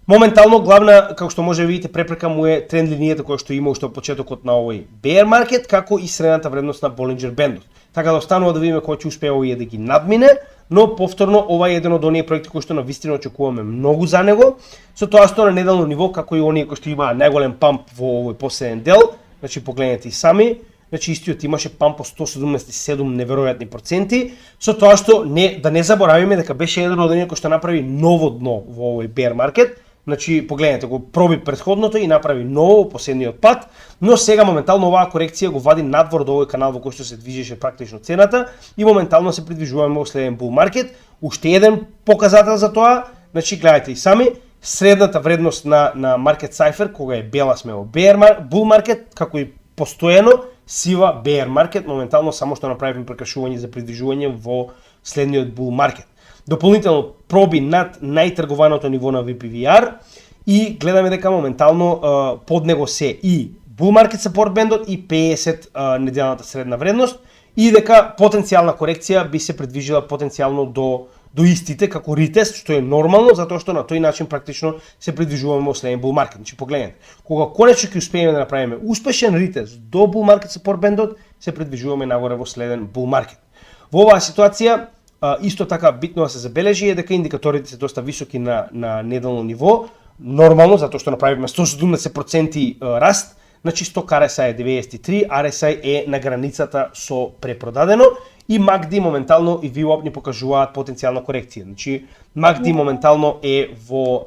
Моментално главна, како што може да видите, препрека му е тренд линијата која што има уште од почетокот на овој bear market, како и средната вредност на Bollinger Bandот. Така да останува да видиме кој ќе успее овие да ги надмине, но повторно ова е еден од оние проекти кои што навистина очекуваме многу за него, со тоа што на неделно ниво, како и оние кои што имаа најголем памп во овој последен дел, значи погледнете и сами, значи истиот имаше памп по 177 неверојатни проценти, со тоа што да не заборавиме дека беше еден од оние кои што направи ново дно во овој bear market. Значи, погледнете, го проби претходното и направи ново последниот пат, но сега моментално оваа корекција го вади надвор од овој канал во кој што се движеше практично цената и моментално се придвижуваме во следен bull market. Уште еден показател за тоа, значи гледате и сами, средната вредност на Market Cipher, кога е бела сме во bull market, како и постојано сива bear market, моментално само што направивме прекашување за придвижување во следниот bull market. Дополнително проби над најтргуваното ниво на VPVR и гледаме дека моментално под него се и Bull Market Support Bandот и 50 неделната средна вредност и дека потенцијална корекција би се предвижила потенцијално до истите како ретест, што е нормално, затоа што на тој начин практично се придвижуваме во следен Bull Market. Значи погледнете, кога конечно ќе успееме да направиме успешен ретест до Bull Market Support Bandот, се придвижуваме нагоре во следен Bull Market. Во оваа ситуација исто така битно да се забележи е дека индикаторите се доста високи на неделно ниво, нормално затоа што направивме 170% раст, значи сток RSI е 93, RSI е на границата со препродадено и MACD моментално и VWAP ни покажуваат потенцијална корекција. Значи MACD моментално е во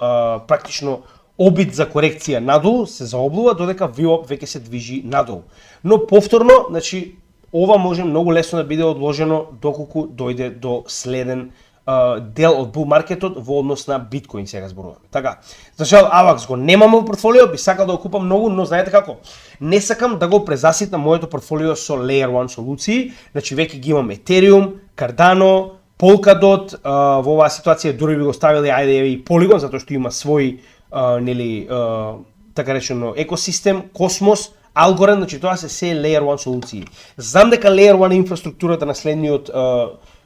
практично обид за корекција надолу, се заоблува, додека VWAP веќе се движи надолу. Но повторно, значи ова може многу лесно да биде одложено доколку дојде до следен дел од bull маркетот во однос на биткоин сега зборуваме. Така, за жал AVAX го немам во портфолио, би сакал да го купам многу, но знаете како? Не сакам да го презаситам моето портфолио со Layer 1 солуции, значи веќе ги имам Ethereum, Cardano, Polkadot, во оваа ситуација дури би го ставиле ајде и Polygon затоа што има свој така речено екосистем, Cosmos, Algorand, значи тоа се Layer 1 солуции. Знам дека Layer 1 инфраструктурата на следниот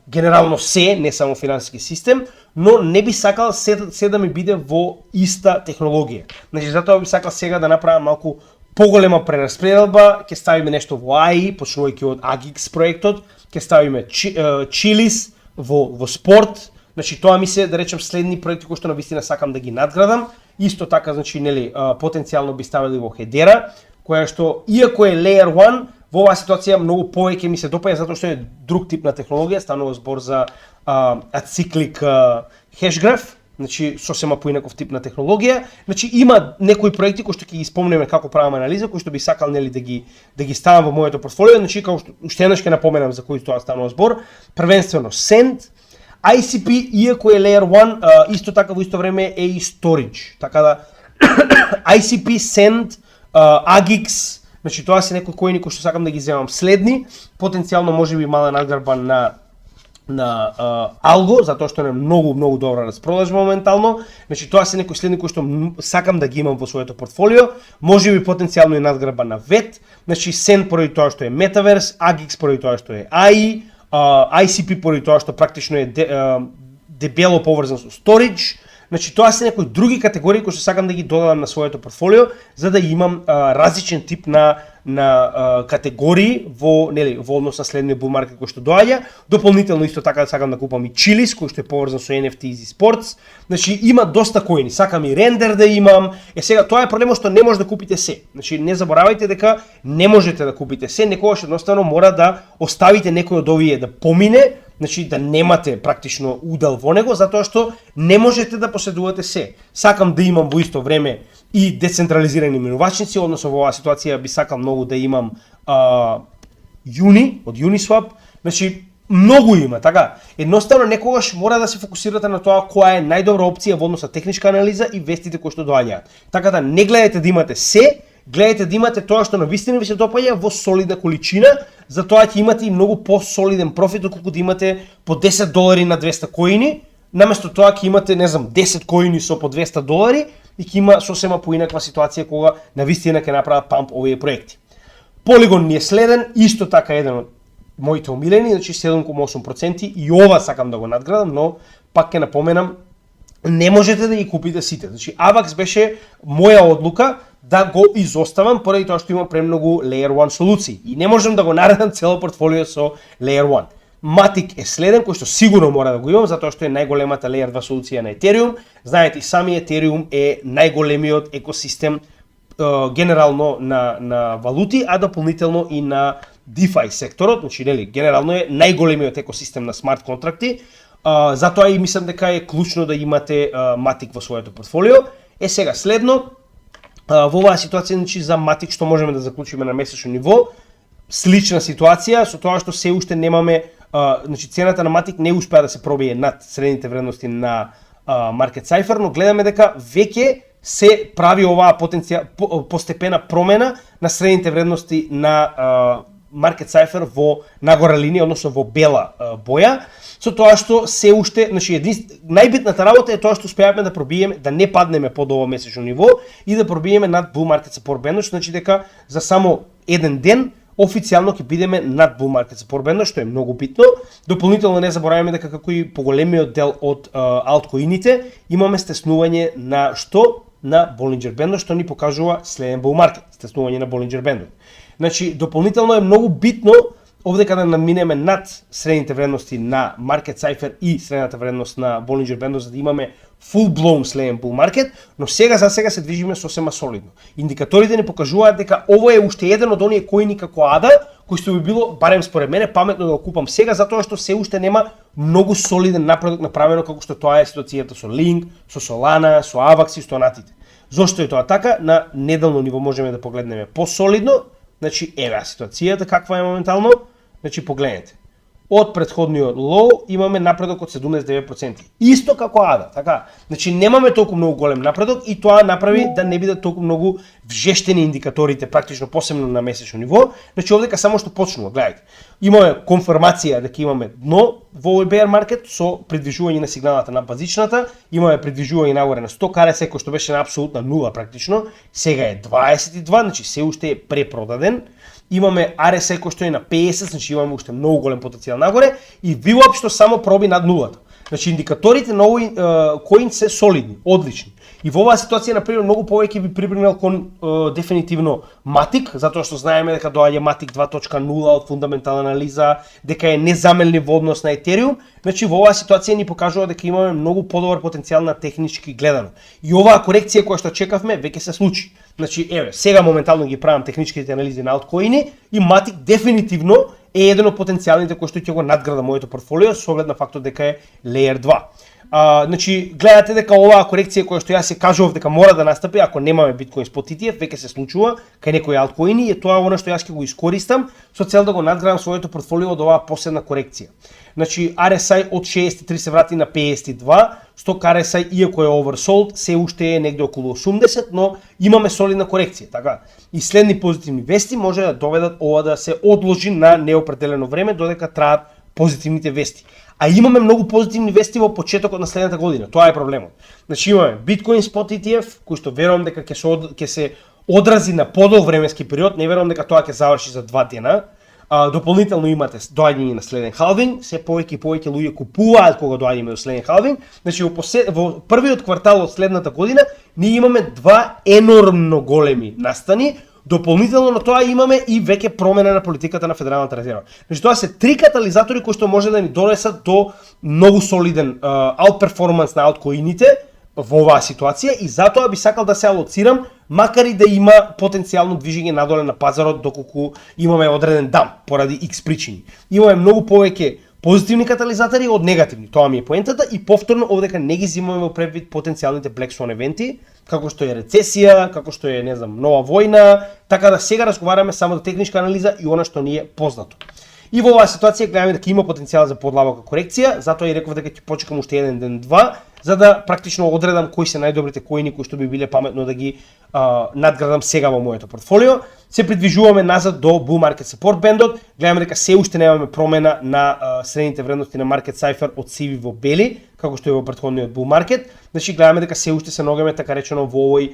генерално не само финансиски систем, но не би сакал се да ми биде во иста технологија. Значи затоа би сакал сега да направам малку поголема прераспределба, ќе ставиме нешто во AI, почнувајќи од AGX проектот, ќе ставиме Chilis во спорт. Значи тоа ми се, да речем, следни проекти кои што навистина сакам да ги надградам. Исто така, значи, нели, потенцијално би ставили во Hedera, која што, иако е Layer 1, во оваа ситуација многу повеќе ми се допаѓа затоа што е друг тип на технологија, станува збор за ациклик хешграф, значи сосема поинаков тип на технологија. Значи има некои проекти кои што ќе ги спомнеме како правам анализа, кои што би сакал нели да ги ставам во моето портфолио, значи како што уште еднаш ќе напоменам за кои тоа станува збор, првенствено Send, ICP, иако е Layer 1, исто така во исто време е и Storage. Така да ICP, Send, AGX, значи тоа се некои коини кои што сакам да ги земам следни, потенцијално можеби мала надгрба на Algo, затоа што е многу добра распродажба моментално. Значи тоа се некои следни кои што сакам да ги имам во своето портфолио, можеби потенцијално и надгрба на VET, значи Send поради тоа што е Metaverse, AGX поради тоа што е AI, ICP поради тоа што практично е дебело поврзан со Storage. Значи тоа се некои други категории кои што сакам да ги додадам на своето портфолио за да имам различен тип на категории во однос на следниот bull market кој што доаѓа. Дополнително исто така сакам да купам и Chilis кој што е поврзан со NFTs и спортс. Значи има доста коини, сакам и Render да имам. Сега тоа е проблемот што не може да купите се. Значи не заборавајте дека не можете да купите се, некогаш едноставно мора да оставите некој од овие да помине. Значи да немате практично удел во него, затоа што не можете да поседувате се. Сакам да имам во исто време и децентрализирани минувачници, односно во оваа ситуација би сакал многу да имам Uni од Uniswap. Значи многу има, така. Едноставно некогаш мора да се фокусирате на тоа која е најдобра опција во однос на техничка анализа и вестите кои што доаѓаат. Така да не гледате да имате се, гледате да имате тоа што навистина ви се допаѓа во солидна количина, затоа ќе имате и многу по-солиден профит отколку да имате по $10 на 200 коини, наместо тоа ќе имате, не знам, 10 коини со по $200 и ќе има сосема поинаква ситуација кога навистина ќе направат памп овие проекти. Полигон ни е следен, исто така еден од моите омилени, значи 7,8% и ова сакам да го надградам, но пак ќе напоменам, не можете да ги купите сите. Значи AVAX беше моја одлука да го изоставам поради тоа што има премногу Layer 1 солуции и не можам да го наредам цело портфолио со Layer 1. Matic е следен, кој што сигурно мора да го имам, затоа што е најголемата Layer 2 солуција на Ethereum. Знаете, сами Ethereum е најголемиот екосистем генерално на валути, а дополнително и на DeFi секторот, значи нели, генерално е најголемиот екосистем на смарт контракти. Затоа и мислам дека е клучно да имате Matic во своето портфолио. Сега следно, во оваа ситуација, значи за Matic што можеме да заклучиме на месечно ниво, слична ситуација со тоа што се уште немаме, значи цената на Matic не успеа да се пробие над средните вредности на Market Cypher, но гледаме дека веќе се прави оваа постепена промена на средните вредности на Market Cypher во нагора линија, односно во бела боја, со тоа што се уште, значи најбитната работа е тоа што успеавме да пробиеме, да не паднеме под ово месечно ниво и да пробиеме над Bull Market Support Band, што значи дека за само еден ден официјално ќе бидеме над Bull Market Support Band, што е многу битно. Дополнително не забораваме дека како и поголемиот дел од алткоините имаме стеснување на што? На Bollinger Band, што ни покажува следен Bull Market, стеснување на Bollinger Band. Значи, дополнително е многу битно овде кога наминеме над средните вредности на Market Cypher и средната вредност на Bollinger Band, за да имаме full-blown следен bull market, но сега за сега се движиме сосема солидно. Индикаторите ни покажуваат дека ово е уште еден од оние коини како ADA, кој што би било, барем според мене, паметно да го купам сега, затоа што се уште нема многу солиден напредок направено како што тоа е ситуацијата со Link, со Solana, со AVAX и со Natite. Зошто е тоа така? На неделно ниво можеме да погледнеме посолидно. Значи, еве ситуацијата каква е моментално. Значи, погледнете. Од претходниот лоу имаме напредок од 79%. Исто како ADA, така. Значи, немаме толку многу голем напредок и тоа направи да не бидат толку многу вжештени индикаторите, практично посебно на месечно ниво. Значи, овдека само што почнува, гледајте. Имаме конфирмација дека имаме дно во овој bear market со придвижување на сигналата на базичната, имаме придвижување нагоре на 100 KRS кој што беше на апсолутна нула практично, сега е 22, значи се уште е препродаден. Имаме RSI кој што е на 50, значи имаме уште многу голем потенцијал нагоре и VWAP што само проби над нулата. Значи индикаторите на овој коин се солидни, одлични. И во оваа ситуација, например, многу повеќе би прибринал кон дефинитивно Matic, затоа што знаеме дека доаѓа Matic 2.0 од фундаментална анализа, дека е незаменлив во однос на Ethereum. Значи во оваа ситуација ни покажува дека имаме многу подобар потенцијал на технички гледано. И оваа корекција која што чекавме веќе се случи. Значи еве, сега моментално ги правам техничките анализи на алткоини и Matic дефинитивно е еден од потенцијалните кои што ќе го надграда моето портфолио со оглед на фактот дека е Layer 2. Значи, гледате дека оваа корекција која што јас се кажував дека мора да настапи ако немаме Bitcoin Spot ETF, веќе се случува кај некои алткоини и тоа е она што јас ќе го искористам со цел да го надградам своето портфолио од оваа последна корекција. Значи, RSI од 63 се врати на 52, 100 RSI иако е oversold, се уште е негде околу 80, но имаме солидна корекција, така. И следни позитивни вести може да доведат ова да се одложи на неопределено време додека траат позитивните вести. А имаме многу позитивни вести во почетокот на следната година. Тоа е проблемот. Значи имаме Bitcoin Spot ETF, кој што верувам дека ќе се одрази на подолг временски период, не верувам дека тоа ќе заврши за 2 дена. Дополнително имате доаѓање на следен халвинг, се повеќе и повеќе луѓе купуваат кога доаѓаме до следен халвинг. Значи во првиот квартал од следната година ние имаме два енормно големи настани. Дополнително на тоа имаме и веќе промена на политиката на Федералната резерва. Значи тоа се три катализатори кои што може да ни донесат до многу солиден аутперформанс на алткоините во оваа ситуација и затоа би сакал да се алоцирам, макар и да има потенцијално движење надоле на пазарот доколку имаме одреден дам поради X причини. Имаме многу повеќе позитивни катализатори од негативни. Тоа ми е поентата и повторно овдека не ги земаме во предвид потенцијалните Black Swan евенти, како што е рецесија, како што е, не знам, нова војна, така да сега разговараме само за техничка анализа и она што ни е познато. И во оваа ситуација гледаме дека има потенцијал за подлабока корекција, затоа и реков дека ќе почекам уште еден ден, два, за да практично одредам кои се најдобрите коини кои што би биле паметно да ги надградам сега во моето портфолио. Се придвижуваме назад до Bull Market Support Band-от, гледаме дека се уште немаме промена на средните вредности на Market Cypher од сиви во бели, како што е во претходниот bull market. Значи гледаме дека се уште се ногаме така речено во овој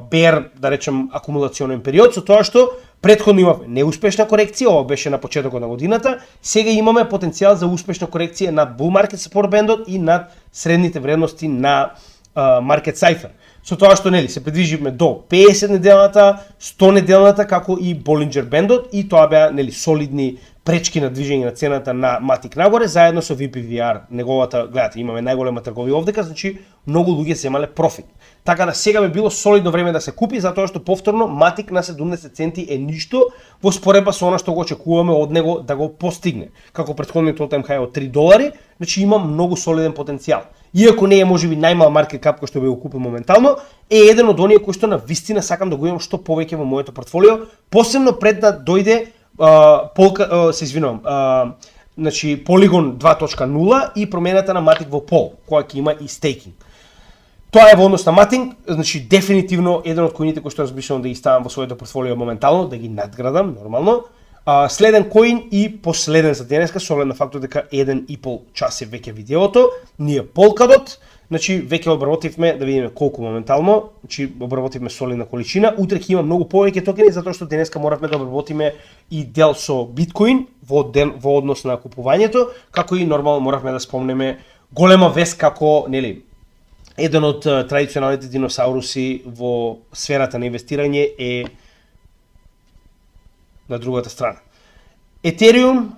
bear, да речем, акумулационен период, со тоа што претходно имавме неуспешна корекција, ова беше на почетокот на годината, сега имаме потенцијал за успешна корекција над bull market support бендот и над средните вредности на market cipher. Со тоа што нели се придвиживме до 50 неделната, 100 неделната како и Bollinger бендот и тоа беа нели солидни пречки на движење на цената на Matic нагоре заедно со VPVR. Неговата, гледате, имаме најголема трговија овдека, значи многу луѓе земале профит. Така да сега би било солидно време да се купи затоа што повторно Matic на 70 центи е ништо во споредба со она што го очекуваме од него да го постигне. Како претходниот all-time high од $3, значи има многу солиден потенцијал. Иако не е можеби најмал маркет кап кој што би го купил моментално, е еден од оние кои што на вистина сакам да го имам што повеќе во моето портфолио, посебно пред да дојде значи Polygon 2.0 и промената на Matic во Pol, која ќе има и стейкинг. Тоа е во однос на Matic, значи дефинитивно еден од коините кои што размислувам да ги ставам во своето портфолио моментално, да ги надградам нормално. Следен коин и последен за денеска, со оглед на фактот дека 1,5 час е веќе видеото, ние Polkadot, значи веќе обработивме, да видиме колку моментално, значи обработивме солидна количина, утре ќе има многу повеќе токени затоа што денеска моравме да обработиме и дел со биткоин во однос на купувањето, како и нормално моравме да спомнеме голема вест како, нели, еден од традиционалните диносауруси во сферата на инвестирање е на другата страна. Ethereum,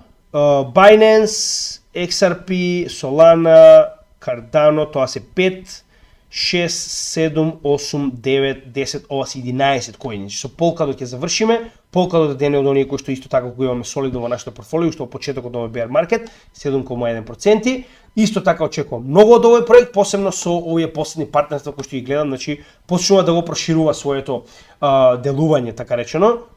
Binance, XRP, Solana, Cardano, тоа се 5, 6, 7, 8, 9, 10, ова се 11 коини. Со Polkadot ќе завршиме. Polkadot е ден од оние кои што исто така го имаме солидно во нашето портфолио, што од почетокот на овој bear market 7,1%. Исто така очекувам многу од овој проект, посебно со овие последни партнерства кои што ги гледам, значи почнува да го проширува своето делување, така речено,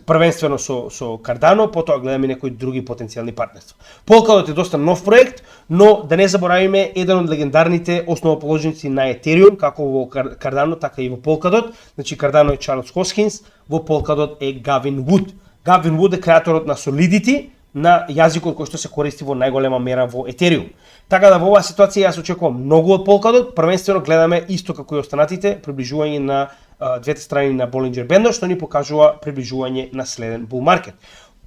првенствено со Cardano, потоа гледаме некои други потенцијални партнерства. Polkadot е доста нов проект, но да не заборавиме еден од легендарните основоположници на Ethereum, како во Cardano, така и во Polkadot. Значи Cardano е Charles Hoskinson, во Polkadot е Gavin Wood. Gavin Wood е креаторот на Solidity, на јазикот кој што се користи во најголема мера во Ethereum. Така да во оваа ситуација јас очекувам многу од Polkadot, првенствено гледаме исто како и останатите приближување на двете страни на Bollinger бендот, што ни покажува приближување на следен bull market.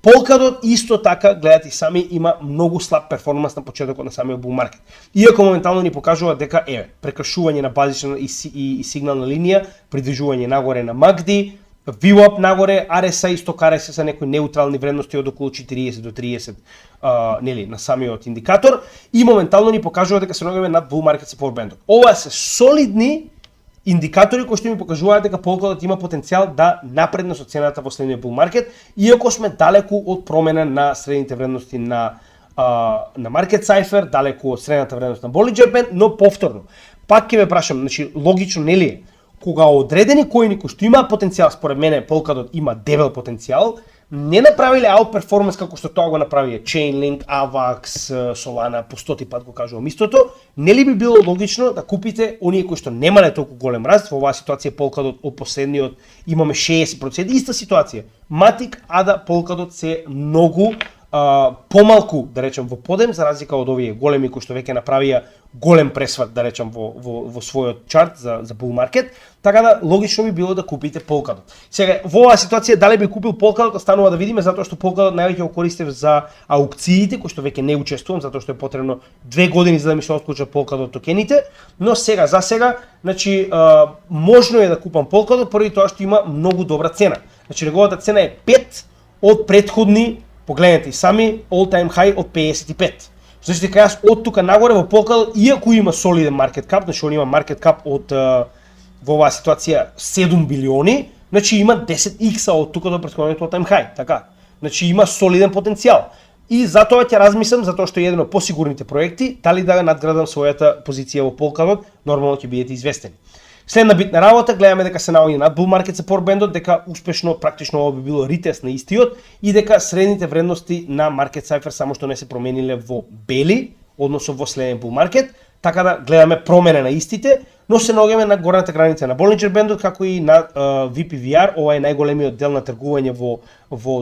Polkadot исто така, гледате сами, има многу слаб перформанс на почетокот на самиот bull market. Иако моментално ни покажува дека е прекршување на базична и сигнална линија, придвижување нагоре на MACD, VWAP нагоре, RSI исто RSI се некои неутрални вредности од околу 40 до 30 нели, на самиот индикатор и моментално ни покажува дека се наоѓаме над bull market support бендот. Ова се солидни индикатори кои што ми покажуваат дека Polkadot има потенцијал да напредне со цената во следниот bull market, иако сме далеку од промена на средните вредности на market cipher, далеку од средната вредност на Bollinger Band, но повторно, пак ќе ве прашам, значи логично нели е, кога одредени коини кои што имаат потенцијал, според мене Polkadot има дебел потенцијал, не направиле outperformance како што тоа го направи Chainlink, Avax, Solana, по 100 пат го кажувам истото, нели би било логично да купите оние кои што немале толку голем раст, во оваа ситуација Polkadot од последниот имаме 60%, иста ситуација. Matic, ADA, Polkadot се многу помалку, да речем, во подем, за разлика од овие големи кои што веќе направија голем пресват, да речем, во својот чарт за bull market, така да логично би било да купите Polkadot. Сега, во оваа ситуација, дали би купил Polkadot, останува да видиме, затоа што Polkadot највеќе го користев за аукциите, кои што веќе не учествувам, затоа што е потребно 2 години за да ми се отклучат Polkadot токените, но сега, за сега, значи, можно е да купам Polkadot, поради тоа што има многу добра цена. Значи, неговата цена е 5 од претходни, погледнете и сами, all-time high од 55. Значи дека јас од тука нагоре во Polkadot, иако има солиден market cap, значи он има market cap од во оваа ситуација 7 билиони, значи има 10x од тука до претходниот all-time high, така. Значи има солиден потенцијал. И затоа ќе размислам, затоа што е еден од посигурните проекти, дали да надградам својата позиција во Polkadot, нормално ќе бидете известени. Следна битна работа, гледаме дека се наоѓа над bull market support бендот, дека успешно, практично ова би било ретест на истиот и дека средните вредности на market cipher само што не се промениле во бели, односно во следен bull market. така да гледаме промене на истите, но се наоѓаме на горната граница на Bollinger Bandот, како и на VPVR, ова е најголемиот дел на тргување во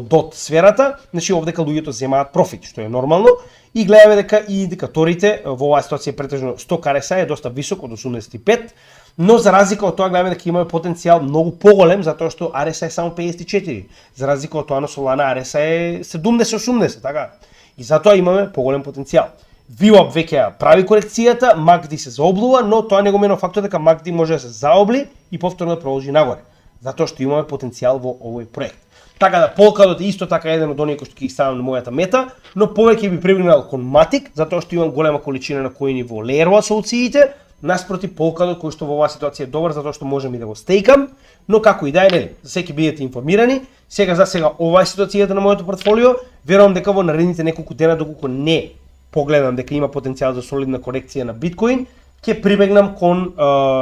DOT сферата, значи овдека луѓето земаат профит, што е нормално, и гледаме дека и индикаторите во оваа ситуација претежно сток RSI е доста висок од 85, но за разлика од тоа гледаме дека имаме потенцијал многу поголем, затоа што RSI е само 54, за разлика од тоа на Solana RSI е 70-80, така? И затоа имаме поголем потенцијал. VWAP веќе прави корекцијата, MACD се заоблува, но тоа не го менува фактот дека MACD може да се заобли и повторно да продолжи нагоре, затоа што имаме потенцијал во овој проект. Така да Polkadot е исто така еден од оние кои што ќе ги ставам на мојата мета, но повеќе би прибегнал кон Matic, затоа што имам голема количина на коини во Layer 1 солуциите, наспроти Polkadot кој што во оваа ситуација е добар затоа што можам и да го стейкам, но како и да е, нели, за секи бидете информирани. Сега ова е ситуацијата на моето портфолио, верувам дека во наредните неколку дена доколку не погледам дека има потенцијал за солидна корекција на биткоин, ќе прибегнам кон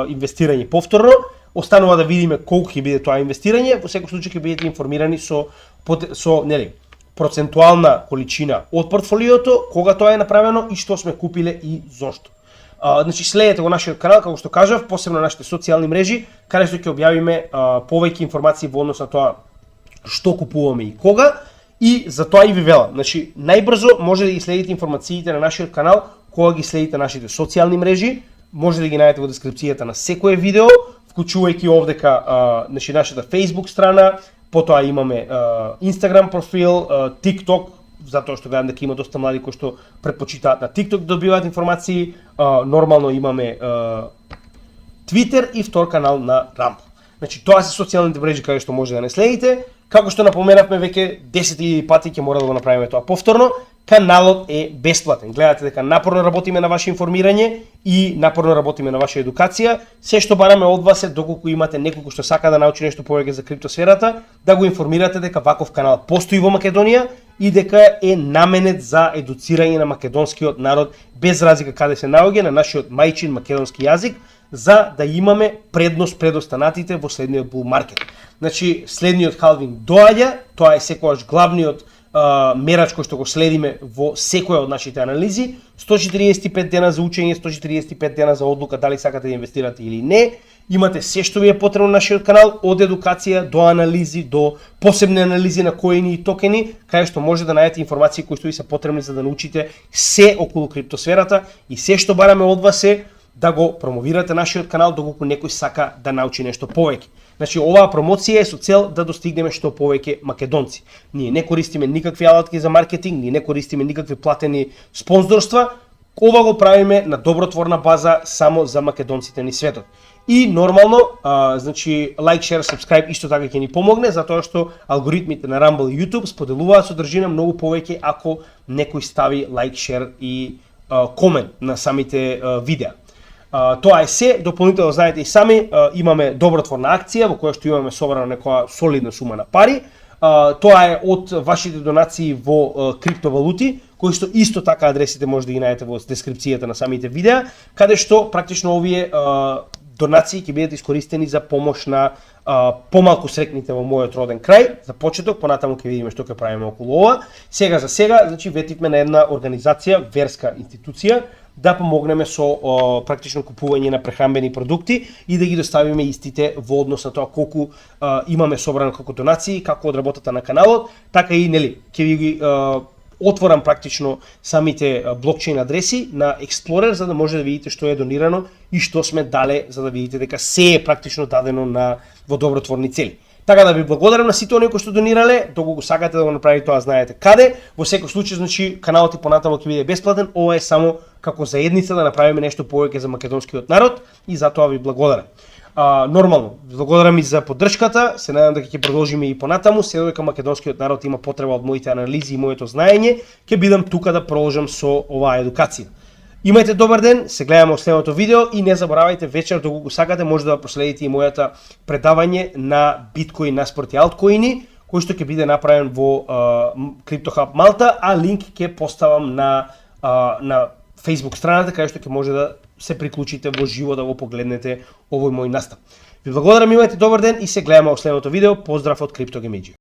инвестирање повторно. Останува да видиме колку ќе биде тоа инвестирање, во секој случај ќе бидете информирани со нели, процентуална количина од портфолиото, кога тоа е направено и што сме купиле и зошто. Значи следете го нашиот канал, како што кажав, посебно нашите социјални мрежи, каде што ќе објавиме повеќе информации во однос на тоа што купуваме и кога. И за тоа и ви велам, значи најбрзо може да ги следите информациите на нашиот канал, кога ги следите нашите социјални мрежи, може да ги најдете во дескрипцијата на секое видео, вклучувајќи овдека значи нашата Facebook страна, потоа имаме Instagram профил, TikTok, затоа што гледам дека има доста млади кои што претпочитаат на TikTok да добиваат информации, нормално имаме Twitter и втор канал на Rumble. Значи тоа се социјалните мрежи каде што може да не следите. Како што напоменавме веќе 10 пати, ќе мора да го направиме тоа повторно. Каналот е бесплатен. Гледате дека напорно работиме на ваше информирање и напорно работиме на ваша едукација. Се што бараме од вас е, доколку имате некој што сака да научи нешто повеќе за криптосферата, да го информирате дека ваков канал постои во Македонија и дека е наменет за едуцирање на македонскиот народ без разлика каде се наоѓа, на нашиот мајчин македонски јазик, за да имаме предност пред останатите во следниот bull market. Значи, следниот халвинг доаѓа, тоа е секогаш главниот мерач кој што го следиме во секоја од нашите анализи. 145 дена за учење, 145 дена за одлука дали сакате да инвестирате или не. Имате се што ви е потребно на нашиот канал, од едукација до анализи, до посебни анализи на коини и токени, каде што може да најдете информации кои што ви се потребни за да научите се околу криптосферата, и се што бараме од вас е да го промовирате нашиот канал доколку некој сака да научи нешто повеќе. Значи, оваа промоција е со цел да достигнеме што повеќе македонци. Ние не користиме никакви алатки за маркетинг, ние не користиме никакви платени спонзорства, ова го правиме на добротворна база само за македонците ни светот. И нормално, значи, лайк, шер, сабскрајб исто така ќе ни помогне, затоа што алгоритмите на Rumble и YouTube споделуваат содржина многу повеќе ако некој стави лайк, шер и комент на самите видеа. Тоа е се, дополнително знаете и сами, имаме добротворна акција во која што имаме собрана некоја солидна сума на пари. Тоа е од вашите донации во криптовалути, кои што исто така адресите може да ги најдете во дескрипцијата на самите видеа, каде што практично овие донации ќе бидат искористени за помош на помалку срекните во мојот роден крај. За почеток, понатаму ќе видиме што ќе правиме околу ова. Сега за сега, значи ветивме на една организација, верска институција, да помогнеме со практично купување на прехранбени продукти и да ги доставиме истите во однос на тоа колку имаме собрано како донации, како од работата на каналот, така и нели ќе ви ги отворам практично самите блокчейн адреси на Explorer за да може да видите што е донирано и што сме дале, за да видите дека се е практично дадено во добротворни цели. Така да ви благодарам на сите оние кои што донирале, доколку сакате да го направите тоа знаете каде. Во секој случај, значи, каналот и понатаму ќе биде бесплатен, ова е само како заедница да направиме нешто повеќе за македонскиот народ и затоа ви благодарам. Нормално, благодарам и за поддршката, се надам дека ќе продолжиме и понатаму, се додека македонскиот народ има потреба од моите анализи и моето знаење, ќе бидам тука да продолжам со оваа едукација. Имајте добар ден, се гледаме во следното видео и не заборавајте вечер доколку сакате може да проследите и мојата предавање на биткоин наспорт и алткоини, кој што ќе биде направен во CryptoHub Малта, а линк ќе поставам на Facebook страната каде што ќе може да се приклучите во живо да го погледнете овој мој настап. Ви благодарам, имајте добар ден и се гледаме во следното видео. Поздрав од CryptoGameAge.